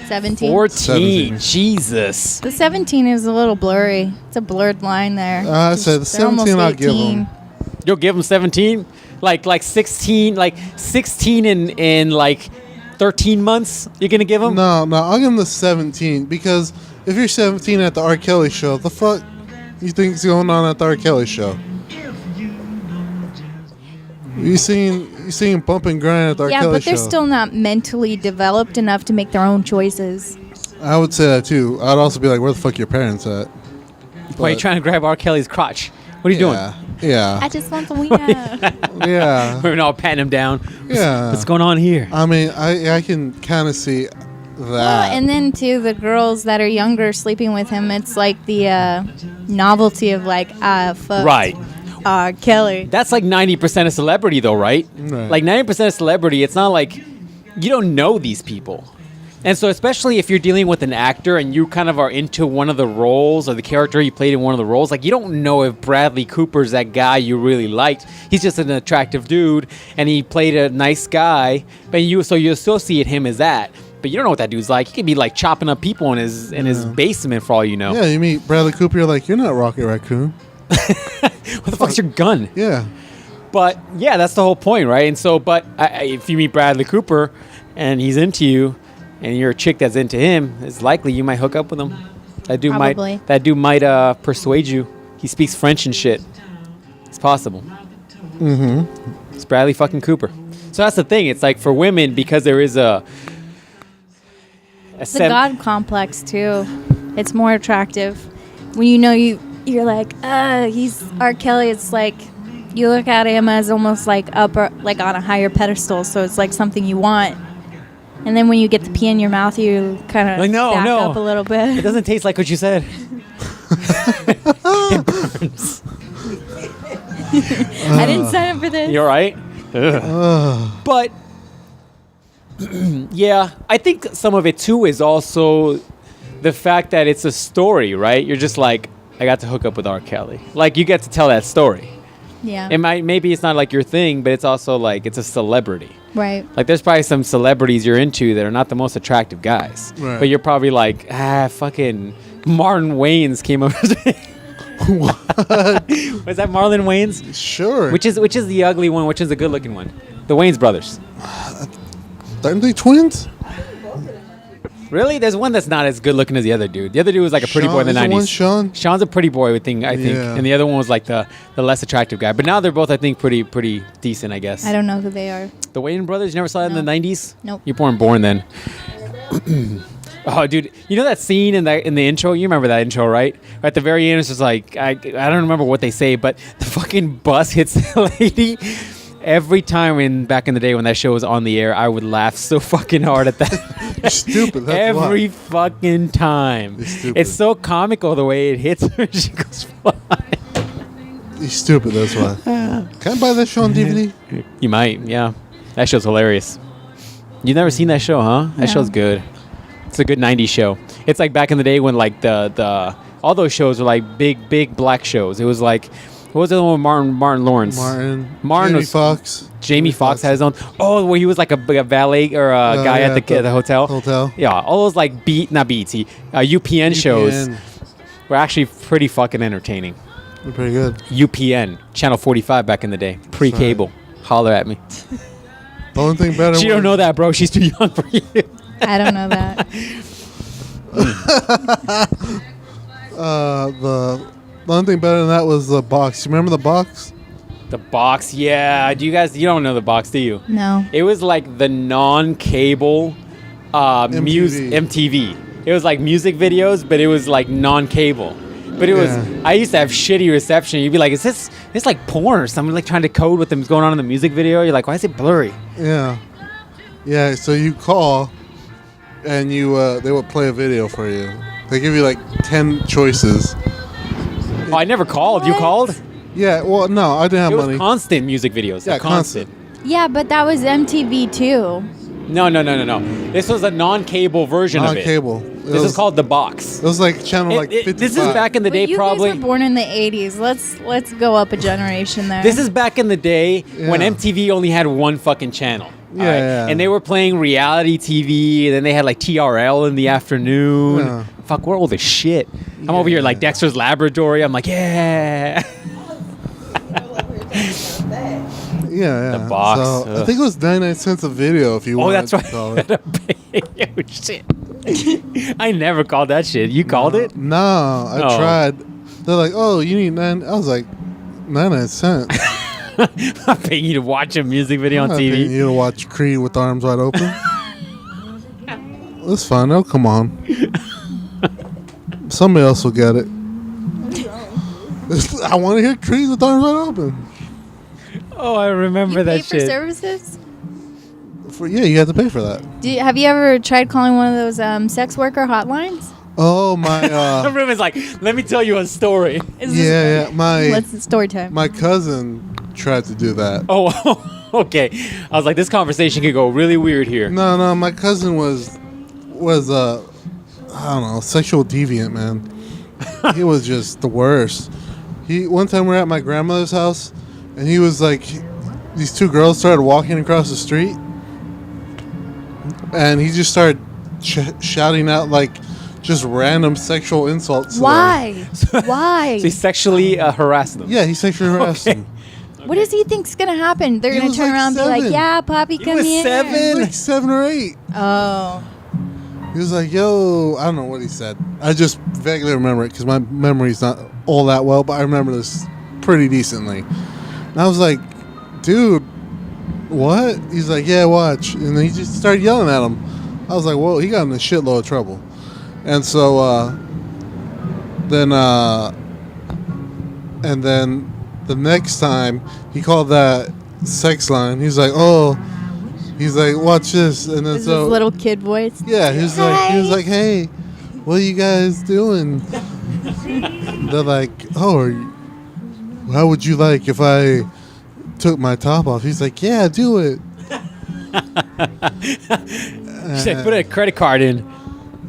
17. 14. Jesus. The 17 is a little blurry. It's a blurred line there. I said the 17 I'll give him. You'll give him 17? Like 16, like 16 in like 13 months you're going to give him? No, I'll give him the 17 because if you're 17 at the R. Kelly show, the fuck you think's going on at the R. Kelly show? You seen Bump and Grind at the R. Kelly show. Yeah, but they're still not mentally developed enough to make their own choices. I would say that too. I'd also be like, where the fuck your parents at? Why are you trying to grab R. Kelly's crotch? What are you doing? Yeah. I just want the wiener. Yeah. We're all patting him down. Yeah. What's going on here? I mean, I can kind of see that. Well, and then too, the girls that are younger sleeping with him, it's like the novelty of like, fuck. Right. Kelly. That's like 90% of celebrity though, right? Like 90% of celebrity, it's not like you don't know these people. And so especially if you're dealing with an actor and you kind of are into one of the roles or the character you played in one of the roles, like you don't know if Bradley Cooper's that guy you really liked. He's just an attractive dude and he played a nice guy, but you associate him as that. But you don't know what that dude's like. He could be like chopping up people in his basement for all you know. Yeah, you meet Bradley Cooper, you're like, you're not Rocket Raccoon. What the fuck's your gun? Yeah. But yeah, that's the whole point, right? And so, but if you meet Bradley Cooper and he's into you, and you're a chick that's into him, it's likely you might hook up with him. That dude might persuade you. He speaks French and shit. It's possible. Mm-hmm. It's Bradley fucking Cooper. So that's the thing. It's like for women, because there is it's the God complex too. It's more attractive when you know you're like, he's R. Kelly. It's like you look at him as almost like like on a higher pedestal. So it's like something you want. And then when you get the pee in your mouth, you kind of back up a little bit. It doesn't taste like what you said. It burns. I didn't sign up for this. You're right. But yeah, I think some of it too is also the fact that it's a story, right? You're just like, I got to hook up with R. Kelly. Like you get to tell that story. Yeah. Maybe it's not like your thing, but it's also like it's a celebrity. Right. Like there's probably some celebrities you're into that are not the most attractive guys. Right. But you're probably like, fucking Marlon Wayans came up. What? Was that Marlon Wayans? Sure. Which is the ugly one, which is the good looking one? The Wayans brothers. Aren't they twins? Really? There's one that's not as good looking as the other dude. The other dude was like a pretty boy in the Sean, is 90s. the one Sean? Sean's a pretty boy, I think. Yeah. And the other one was like the less attractive guy. But now they're both, I think, pretty decent, I guess. I don't know who they are. The Wayans brothers, you never saw that in the 90s? Nope. You weren't born then. Oh, dude, you know that scene in the intro? You remember that intro, right? At the very end, it's just like, I don't remember what they say, but the fucking bus hits the lady. Every time back in the day when that show was on the air, I would laugh so fucking hard at that. You're stupid. That's Every why. fucking time. You're stupid. It's so comical the way it hits her. She goes flying. You're stupid. That's why. Can I buy that show on DVD? You might, yeah. That show's hilarious. You've never seen that show, huh? That No. show's good. It's a good 90s show. It's like back in the day when like the all those shows were like big black shows. It was like, what was the one with Martin Lawrence? Martin Jamie was Foxx. Jamie Foxx had his own. Oh, where he was like a valet or a guy at the hotel. Hotel. Yeah, all those like UPN shows were actually pretty fucking entertaining. They're pretty good. UPN, Channel 45 back in the day, pre-cable. Holler at me. The only thing better. She don't know that, bro. She's too young for you. I don't know that. The only thing better than that was the box. You remember the box? The box, yeah. You don't know the box, do you? No. It was like the non-cable MTV. It was like music videos, but it was like non-cable. But it was. I used to have shitty reception. You'd be like, it's like porn or something? Like trying to code what's going on in the music video. You're like, why is it blurry? Yeah. Yeah. So you call, and they would play a video for you. They give you like 10 choices. Oh, I never called. You called? Yeah. Well, no, I didn't have It was money. constant music videos. Yeah, constant. Yeah, but that was MTV too. No. This was a non-cable version of it. Non-cable. This is called The Box. It was like channel like 55. This is back in the day, But you probably. guys were born in the 80s. Let's go up a generation there. This is back in the day when Yeah. MTV only had one fucking channel. Yeah, alright? yeah. And they were playing reality TV, and then they had like TRL in the afternoon. Yeah. Fuck, we're old as shit. I'm over here like Dexter's Laboratory. I'm like, yeah. Yeah. The box, So I ugh. think it was 99 cents a video if you Oh, wanted that's right. to call it. Oh, shit. I never called that shit. You called it? No, I Oh. tried. They're like, oh, you need 9. I was like, 99 cents. I'm paying you to watch a music video on I'm paying TV. you to watch Creed with arms wide open. That's fine. Oh, come on. Somebody else will get it. I want to hear Creed with arms wide open. Oh, I remember you that pay for shit. services? Yeah, you have to pay for that. Have you ever tried calling one of those sex worker hotlines? Oh my. Ruben's like, let me tell you a story. Yeah. What's the story time? My cousin tried to do that. Oh, okay. I was like, this conversation could go really weird here. No. My cousin was I don't know, sexual deviant, man. He was just the worst. One time we were at my grandmother's house, and he was like, these two girls started walking across the street, and he just started shouting out like just random sexual insults. to them. Why? Why? So he sexually harassed them. Yeah, he sexually harassed them. What does he think's gonna happen? They're He gonna was turn like around and be 7. like, "Yeah, Poppy, come was here." 7? He was like 7 or 8. Oh, He was like, yo, I don't know what he said. I just vaguely remember it because my memory's not all that well, but I remember this pretty decently. And I was like, dude, what? He's like, yeah, watch. And then he just started yelling at him. I was like, whoa, he got in a shitload of trouble. And so then the next time he called that sex line, he's like, watch this. And then is this little kid voice? yeah, he was like, hey, what are you guys doing? They're like, oh, how would you like if I took my top off? He's like, yeah, do it. She said, put a credit card in.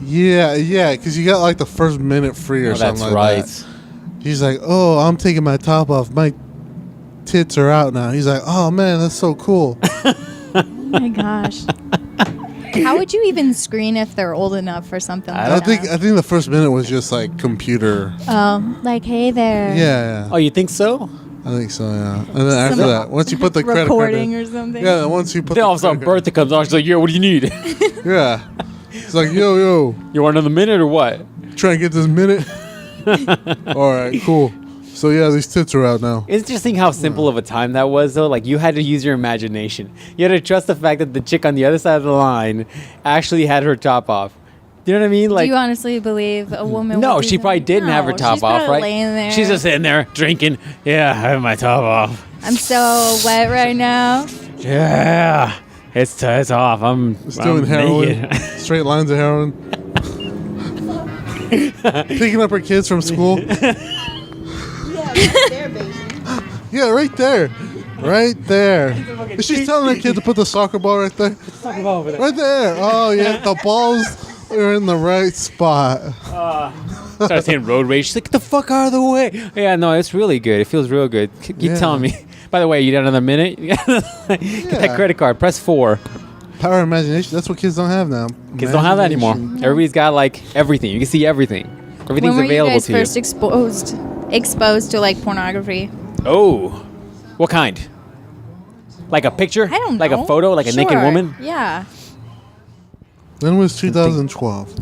Yeah, because you got like the first minute free or something that's like right. that. He's like, oh, I'm taking my top off. My tits are out now. He's like, oh man, that's so cool. Oh my gosh. How would you even screen if they're old enough for something like I that? think the first minute was just like computer. Oh, like, hey there. Yeah, Oh, you think so? I think so. Yeah, and then after that, once you put the credit card Recording in, or something. yeah, once you put Then the all of a sudden, credit card- Bertha comes on. She's like, yeah, what do you need? yeah, It's like, yo, You want another minute or what? trying to get this minute. All right, cool. So yeah, these tits are out now. It's interesting how simple of a time that was, though. Like, you had to use your imagination. You had to trust the fact that the chick on the other side of the line actually had her top off. You know what I mean? Like, Do you honestly believe a woman? no, would do she that? probably didn't have her No, top she's off, probably right? Laying there. She's just sitting there drinking. Yeah, I have my top off. I'm so wet right now. Yeah, it's off. I'm Doing heroin. naked. Straight lines of heroin. Picking up her kids from school. Yeah, right there, baby. Yeah, right there. Right there. Is she telling her kid to put the soccer ball right there? Right there. Oh, yeah. The balls are in the right spot. Started saying road rage. She's like, get the fuck out of the way. Yeah, no, it's really good. It feels real good. Keep Yeah. telling me. By the way, you got another minute? Get that Yeah. credit card. Press 4. Power of imagination. That's what kids don't have now. Kids don't have that anymore. Imagination. Everybody's got like everything. You can see everything. Everything's When were available you guys to you. first exposed to like pornography? Oh, what kind? Like a picture? I don't know. Like a photo? Like a naked Sure. woman? Yeah. When was 2012?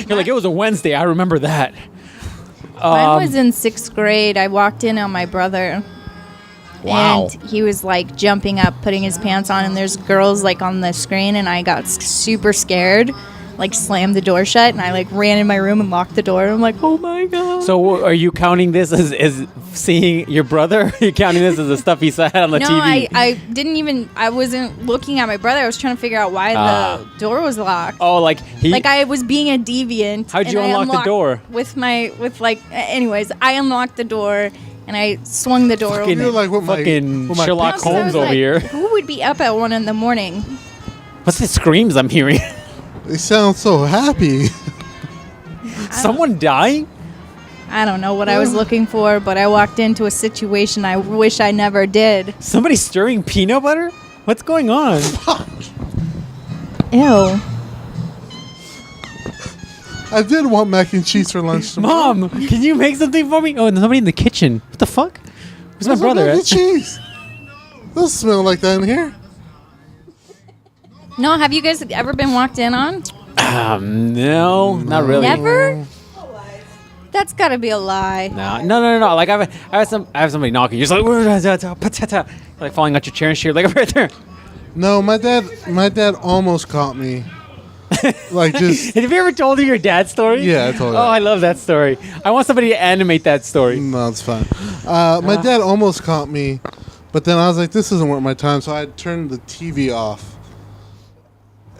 You're like, it was a Wednesday. I remember that. Mine was in 6th grade. I walked in on my brother. Wow. And he was like jumping up, putting his pants on, and there's girls like on the screen, and I got super scared, like slammed the door shut, and I like ran in my room and locked the door. I'm like, oh my god. So are you counting this as seeing your brother? Are you counting this as the stuff he said on the no, TV? I didn't even. I wasn't looking at my brother. I was trying to figure out why the door was locked. Oh, like he... Like I was being a deviant. How'd you and I unlock the unlocked door? Anyways, I unlocked the door and I swung the door Fucking- open. You're like what my- fucking what my Sherlock pants I was Holmes over like, here. Who would be up at 1 a.m? What's the screams I'm hearing? They sound so happy. Someone dying? I don't know what I was looking for, but I walked into a situation I wish I never did. Somebody stirring peanut butter? What's going on? Ew. I did want mac and cheese for lunch tomorrow. Mom, can you make something for me? Oh, there's nobody in the kitchen. What the fuck? Where's my Where's brother? mac and At? cheese? Doesn't smell like that in here. No, have you guys ever been walked in on? No, not really. Never? That's got to be a lie. No. Like I have somebody knocking. You're just like, like falling out your chair and shit. Like right there. No, my dad almost caught me. Like just Have you ever told her your dad's story? Yeah, I told her. Oh, I love that story. I want somebody to animate that story. no, it's fine. My dad almost caught me, but then I was like, this isn't worth my time, so I turned the TV off.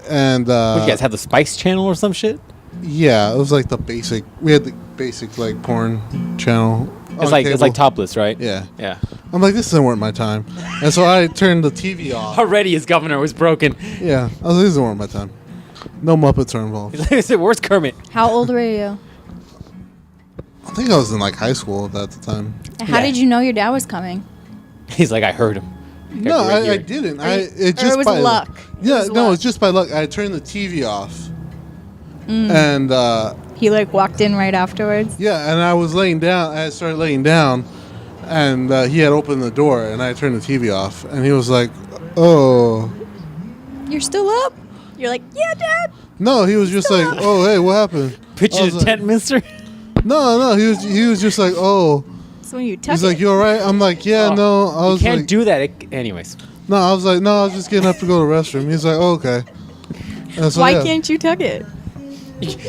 And What, you guys have the Spice Channel or some shit? yeah, it was like the basic. We had the basic like porn channel. It's on like cable. topless, right? Yeah. Yeah. I'm like, this isn't worth my time, and so I turned the TV off. Already his governor was broken. Yeah, I was like, this isn't worth my time. No Muppets are involved. He said, "Where's Kermit?" How old were you? I think I was in like high school at the time. How Yeah. did you know your dad was coming? He's like, "I heard him." No, right I here. didn't. Or you- It or just it was by luck. It Yeah, was no, luck. it's just by luck. I turned the TV off, and He like walked in right afterwards. yeah, and I was laying down. I started laying down, and he had opened the door, and I turned the TV off, and he was like, "Oh." You're still up? You're like, yeah, Dad. No, he was just like, "Oh, hey, what happened?" Pitch I in was a like- tent, mister. No, he was just like, "Oh." So when you tuck He's it, like, "You all right?" I'm like, "Yeah, Oh, no." I You was can't like, do that. Anyways. "No." I was like, "No, I was just getting up to go to the restroom." He's like, oh, "Okay." And so, why yeah. can't you tuck it?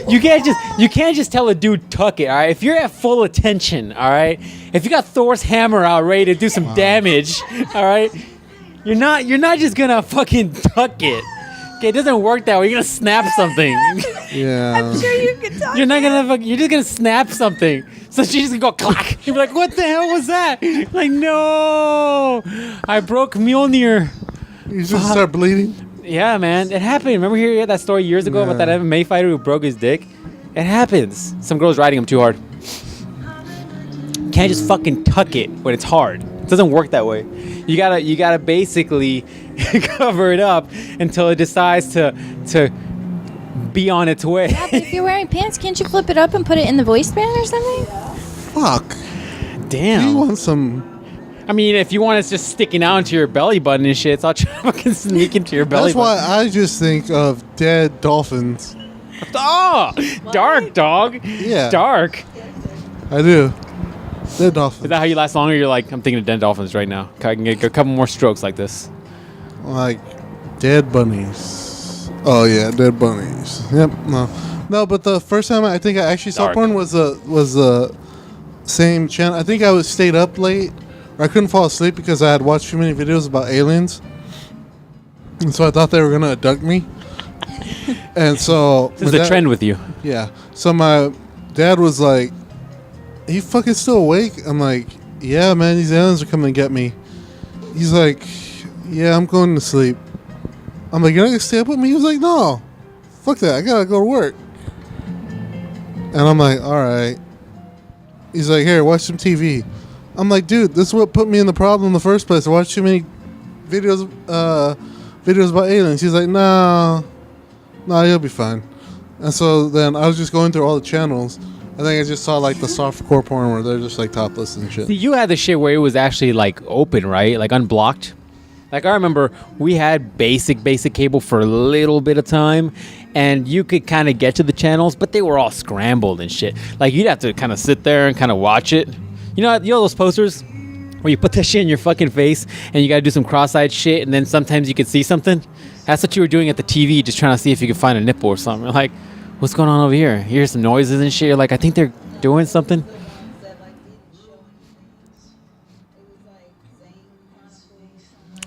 You can't just tell a dude tuck it, all right? If you're at full attention, all right? If you got Thor's hammer out ready to do some damage, all right? You're not just gonna fucking tuck it. Okay, it doesn't work that way. You're gonna snap something. Yeah. I'm sure you could tuck You're not it. gonna you're just gonna snap something. So she's just gonna go clack. You'll be like, what the hell was that? Like, no, I broke Mjolnir. You just start bleeding. Yeah, man, it happened. Remember hearing that story years ago about Yeah. that MMA fighter who broke his dick? It happens. Some girl's riding him too hard. Can't just fucking tuck it when it's hard. It doesn't work that way. You gotta basically cover it up until it decides to be on its way. Yeah, but if you're wearing pants, can't you flip it up and put it in the waistband or something? Fuck. Do you Damn. want some? I mean, if you want, it's just sticking out into your belly button and shit. It's all trying to fucking sneak into your belly That's why button. I just think of dead dolphins. Oh, dark, dog. Yeah. Dark. I do. Dead dolphins. Is that how you last longer? You're like, I'm thinking of dead dolphins right now. I can get a couple more strokes like this. Like dead bunnies. Oh yeah, dead bunnies. Yep. No. But the first time I think I actually saw Dark. porn was the same channel. I think I stayed up late. Or I couldn't fall asleep because I had watched too many videos about aliens, and so I thought they were gonna abduct me. And so This is a trend with you. Yeah. So my dad was like, "Are you fucking still awake?" I'm like, "Yeah, man, these aliens are coming to get me." He's like, "Yeah, I'm going to sleep." I'm like, "You're not gonna stay up with me?" He was like, "No, fuck that. I gotta go to work." And I'm like, "All right." He's like, "Here, watch some TV." I'm like, "Dude, this is what put me in the problem in the first place. I watched too many videos about aliens." He's like, "No, you'll be fine." And so then I was just going through all the channels. I think I just saw like the softcore porn where they're just like topless and shit. See, you had the shit where it was actually like open, right? Like unblocked. Like I remember we had basic cable for a little bit of time, and you could kind of get to the channels, but they were all scrambled and shit. Like you'd have to kind of sit there and kind of watch it. You know those posters where you put that shit in your fucking face and you gotta do some cross-eyed shit, and then sometimes you could see something. That's what you were doing at the TV, just trying to see if you could find a nipple or something. You're like, what's going on over here? You hear some noises and shit. You're like, I think they're doing something.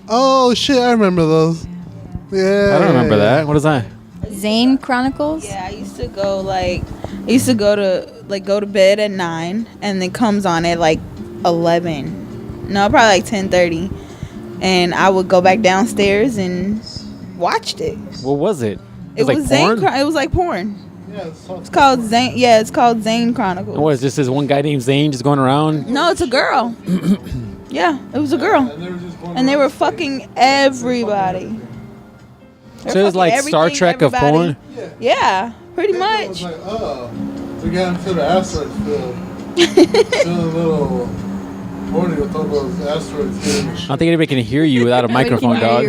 Oh shit, I remember those. Yeah. I don't remember that. What is that? Zane Chronicles. Yeah, I used to go to bed at 9 and then comes on at like 11. No, probably like 10:30. And I would go back downstairs and watched it. What was it? It was like Zane. porn? It was like porn. Yeah, It's called Zane. Yeah, it's called Zane Chronicles. And what is this one guy named Zane just going around? No, it's a girl. Yeah, it was a girl. And they were fucking everybody. So it was like Star Trek of porn? Yeah, pretty It much. was like, oh, we got into the asteroid field. Feeling a little horny with all those asteroids hitting the I shit. don't think anybody can hear you without a microphone, dog.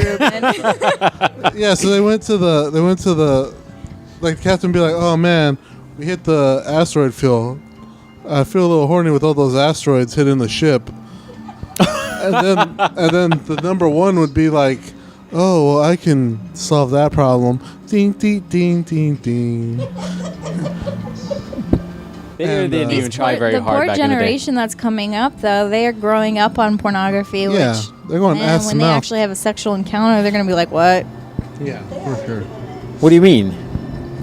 Yeah, so they went to the like the captain be like, "Oh man, we hit the asteroid field. I feel a little horny with all those asteroids hitting the ship." and then the number one would be like, "Oh, well, I can solve that problem." Ding ding ding ding ding. They And, didn't even try very the hard poor back in the day. generation that's coming up, though, they are growing up on pornography. Yeah, Which, they're going man, ass to when they mouth. actually have a sexual encounter, they're going to be like, "What? Yeah, for sure. What do you mean?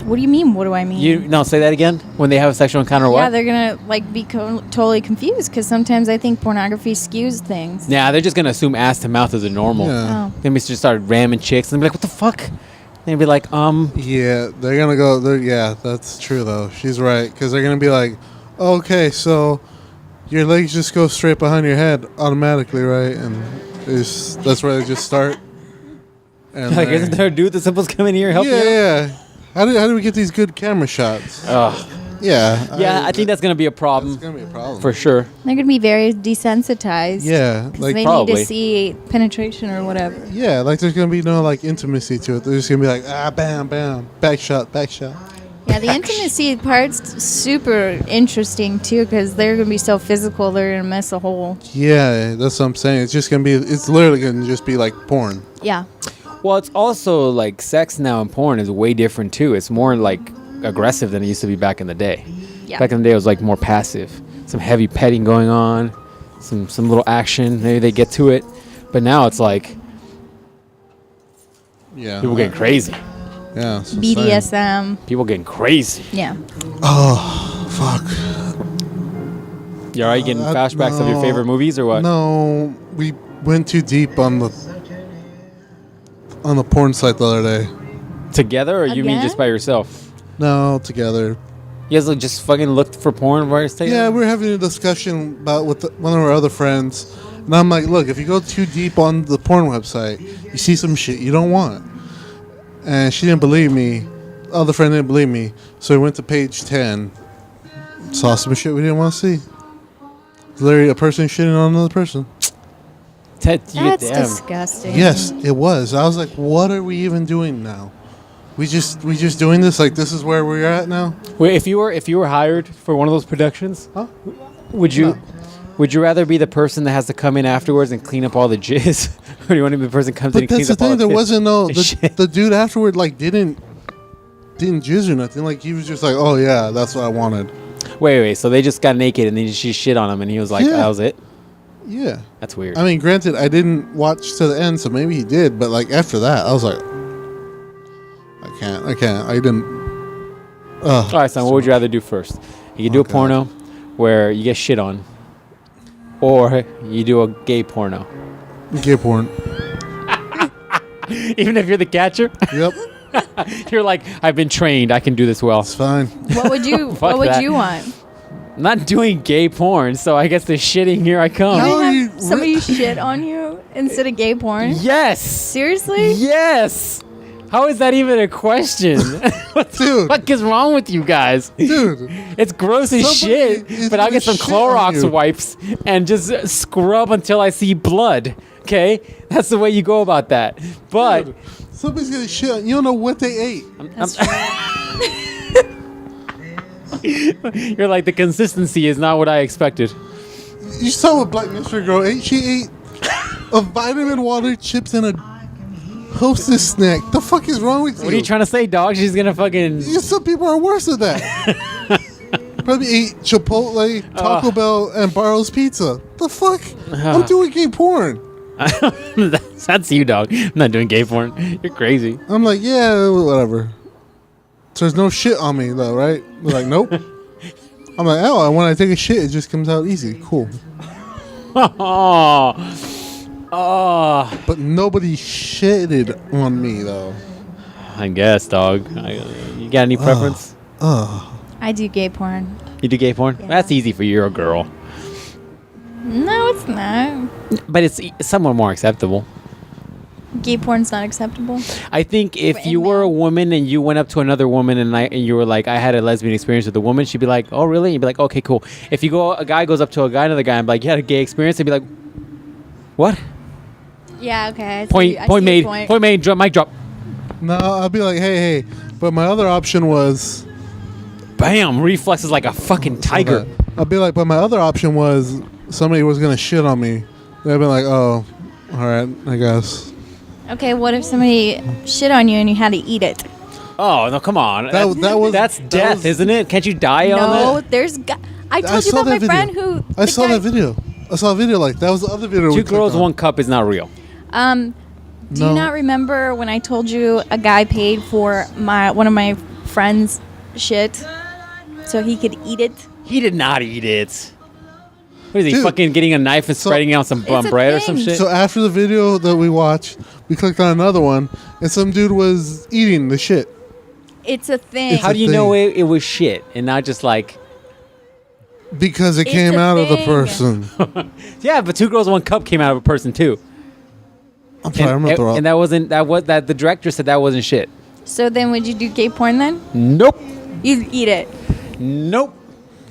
What do you mean? What do I mean?" No, say that again. When they have a sexual encounter, Yeah, what? they're gonna like be totally confused because sometimes I think pornography skews things. Nah, they're just gonna assume ass to mouth is a normal. Yeah. Oh. Then we just start ramming chicks and be like, "What the fuck?" They'd be like, Yeah, they're gonna go. Yeah, that's true though. She's right because they're gonna be like, "Okay, so your legs just go straight behind your head automatically, right?" And that's where they just start. And like, they're- isn't there a dude that's supposed to come in here and help you? yeah. How do we get these good camera shots? Ugh. Yeah. Yeah, I think that's gonna be a that's problem gonna be a problem for sure. They're gonna be very desensitized. Yeah, 'cause like they need probably. to see penetration or whatever. yeah, like there's gonna be no like intimacy to it. They're just gonna be like bam, bam, back shot, back shot. Yeah, the intimacy part's super interesting too because they're gonna be so physical. They're gonna miss a whole. Yeah, that's what I'm saying. It's just gonna be. It's literally gonna just be like porn. Yeah. Well, it's also like sex now in porn is way different too. It's more like aggressive than it used to be back in the day. Yeah. Back in the day, it was like more passive. Some heavy petting going on, some little action. Maybe they get to it, but now it's like Yeah. people getting crazy. Yeah. that's what I'm saying. BDSM. People getting crazy. Yeah. Oh, fuck. You alright getting flashbacks of your no. favorite movies or what? No, we went too deep on the porn site the other day. Together, or you mean Again? just by yourself? No, together. You guys just fucking looked for porn while you're staying? Yeah, we were having a discussion about with one of our other friends, and I'm like, look, if you go too deep on the porn website, you see some shit you don't want. And she didn't believe me. The other friend didn't believe me, so we went to page 10, saw some shit we didn't want to see. Literally a person shitting on another person. That's disgusting. Yes, it was. I was like, what are we even doing now? We just doing this? Like, this is where we're at now? Wait, if you were hired for one of those productions, Huh? would you No. would you rather be the person that has to come in afterwards and clean up all the jizz, or do you want to be the person that comes in But and that's cleans the up all thing. the There wasn't no shit? the dude afterward like didn't jizz or nothing. Like he was just like, oh yeah, that's what I wanted. Wait. So they just got naked and then she shit on him, and he was like, Yeah. "That was it." Yeah. That's weird. I mean, granted, I didn't watch to the end, so maybe he did. But like after that, I was like, I can't. I didn't. all right, son. What would you rather do first? You could do a God. porno where you get shit on, or you do a gay porno. Gay porn. Even if you're the catcher, Yep, you're like, I've been trained. I can do this well. it's fine. What would you Fuck What would that. you want? I'm not doing gay porn, so I guess the shitting here I come. How are You you have somebody shit on you instead of gay porn? Yes. Seriously? Yes. How is that even a question? What the Dude. fuck is wrong with you guys? Dude, It's gross as Somebody shit, is but I'll gonna get some shit on Clorox you. wipes and just scrub until I see blood. Okay? That's the way you go about that. But dude, somebody's gonna shit on you. Don't know what they ate. you're like, the consistency is not what I expected. You saw what Black Mystery Girl ate? She ate a vitamin water, chips, and a Hostess snack. The fuck is wrong with you? What are you trying to say, dog? She's gonna fucking... Some people are worse than that. Probably ate Chipotle, Taco Bell, and Barrow's Pizza. The fuck? I'm doing gay porn. That's you, dog. I'm not doing gay porn. You're crazy. I'm like, yeah, whatever. So there's no shit on me, though, right? They're like, nope. I'm like, oh, and when I take a shit, it just comes out easy. Cool. Oh, But nobody shitted on me, though. I guess, dog. You got any preference? I do gay porn. You do gay porn? Yeah. That's easy for you. You're a girl. No, it's not. But it's somewhat more acceptable. Gay porn's not acceptable. I think if For you any were a man. woman and you went up to another woman and you were like, I had a lesbian experience with a woman, she'd be like, oh, really? And you'd be like, okay, cool. If a guy goes up to another guy and be like, you had a gay experience, they'd be like, what? Yeah, okay. I see- Point I point see made. your Point made. Mic drop. No, I'll be like, hey. But my other option was... Bam! Reflexes like a fucking tiger. I'll be like, but my other option was somebody was going to shit on me. They'd be like, oh, all right, I guess. Okay, what if somebody shit on you and you had to eat it? Oh no! Come on. That's that death, was- isn't it? Can't you die on No, that? there's. I told you saw about my that friend video. who. I the saw guy- that video. I saw a video like that was the other video. Two we girls, clicked on. one cup is not real. Do No. you not remember when I told you a guy paid for one of my friends' shit so he could eat it? He did not eat it. What is he Dude, fucking getting a knife and spreading it on some It's a bread or some thing. shit? So after the video that we watched, we clicked on another one, and some dude was eating the shit. It's a thing. How do you thing. know it was shit and not just like? Because it It's came a out of the thing. person. Yeah, but two girls, one cup came out of a person too. I'm sorry, I'm not the And that wasn't that the director said that wasn't shit. So then would you do gay porn then? Nope. You eat it. Nope.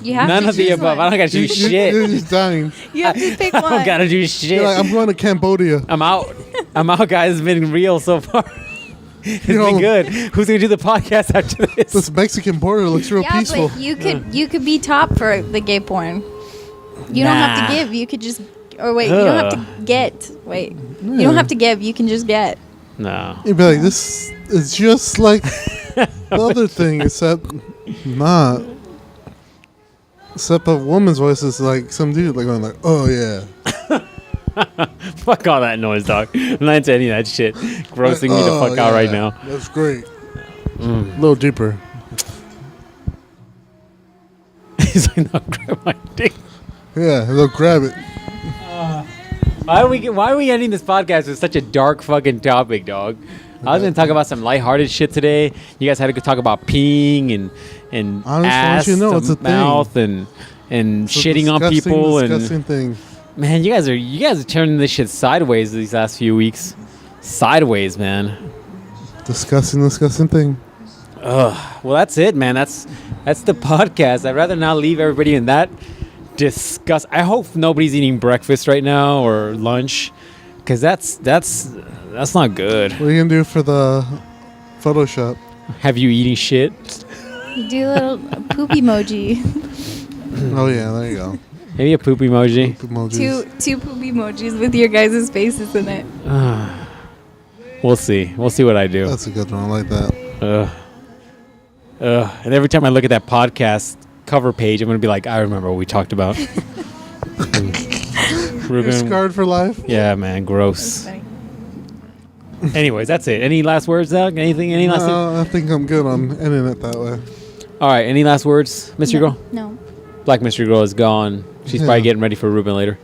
You have None to of the choose above. one. I don't gotta do You're shit. just dying. You have to pick I one. don't gotta do shit. You're like, I'm going to Cambodia. I'm out. I'm out, guys. It's been real so far. It's You know, been good. Who's gonna do the podcast after this? This Mexican border looks real Yeah, peaceful. but you could be top for the gay porn. You don't have Nah. to give. You could just. Or wait, you don't have to get. Wait, you don't have to give. You can just get. No. You'd be like, this is just like the other thing, except not. Except a woman's voice is like some dude like going like, oh yeah. Fuck all that noise, dog. I'm not into any of that shit. Grossing me the "Oh, fuck out right yeah, now. That's great. A little deeper. He's like, no, grab my dick. Yeah, they'll grab it. Why are we ending this podcast with such a dark fucking topic, dog? I was gonna talk about some lighthearted shit today. You guys had to go talk about peeing and Honestly, ass don't you know, to it's a thing. mouth and It's a shitting on disgusting, people disgusting and thing. man, you guys are turning this shit sideways these last few weeks. Sideways, man. Disgusting thing. Well, that's it, man. That's the podcast. I'd rather not leave everybody in that disgust. I hope nobody's eating breakfast right now or lunch. Because that's not good. What are you gonna do for the Photoshop? Have you eating shit? Do a little poop emoji. Oh yeah, there you go. Maybe a poop emoji. Emojis. Two poop emojis with your guys' faces in it. We'll see. We'll see what I do. That's a good one. I like that. And every time I look at that podcast cover page, I'm gonna be like, I remember what we talked about. You're Ruben. scarred for life. Yeah, man. Gross. Funny. Anyways, that's it. Any last words, Doug? Anything? Any last? I think I'm good on ending it that way. All right. Any last words, Mystery Girl? No. Black Mystery Girl is gone. She's Yeah. probably getting ready for Ruben later.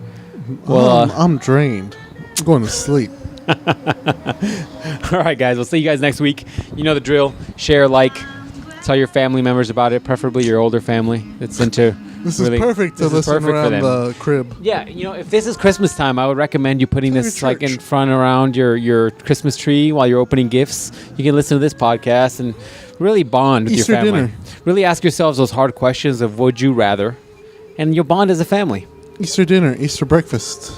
Well, I'm drained. I'm going to sleep. all right, guys. We'll see you guys next week. You know the drill. Share, like, tell your family members about it, preferably your older family that's into. This really, is perfect to this is listen perfect for around them. the crib. Yeah, you know, if this is Christmas time, I would recommend you putting Go to this like in church. front around your Christmas tree while you're opening gifts. You can listen to this podcast and really bond with Easter your family. dinner. Really ask yourselves those hard questions of would you rather, and you'll bond as a family. Easter dinner, Easter breakfast.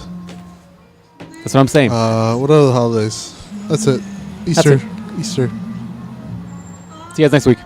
That's what I'm saying. What other holidays? That's it. Easter. it. Easter. See you guys next week.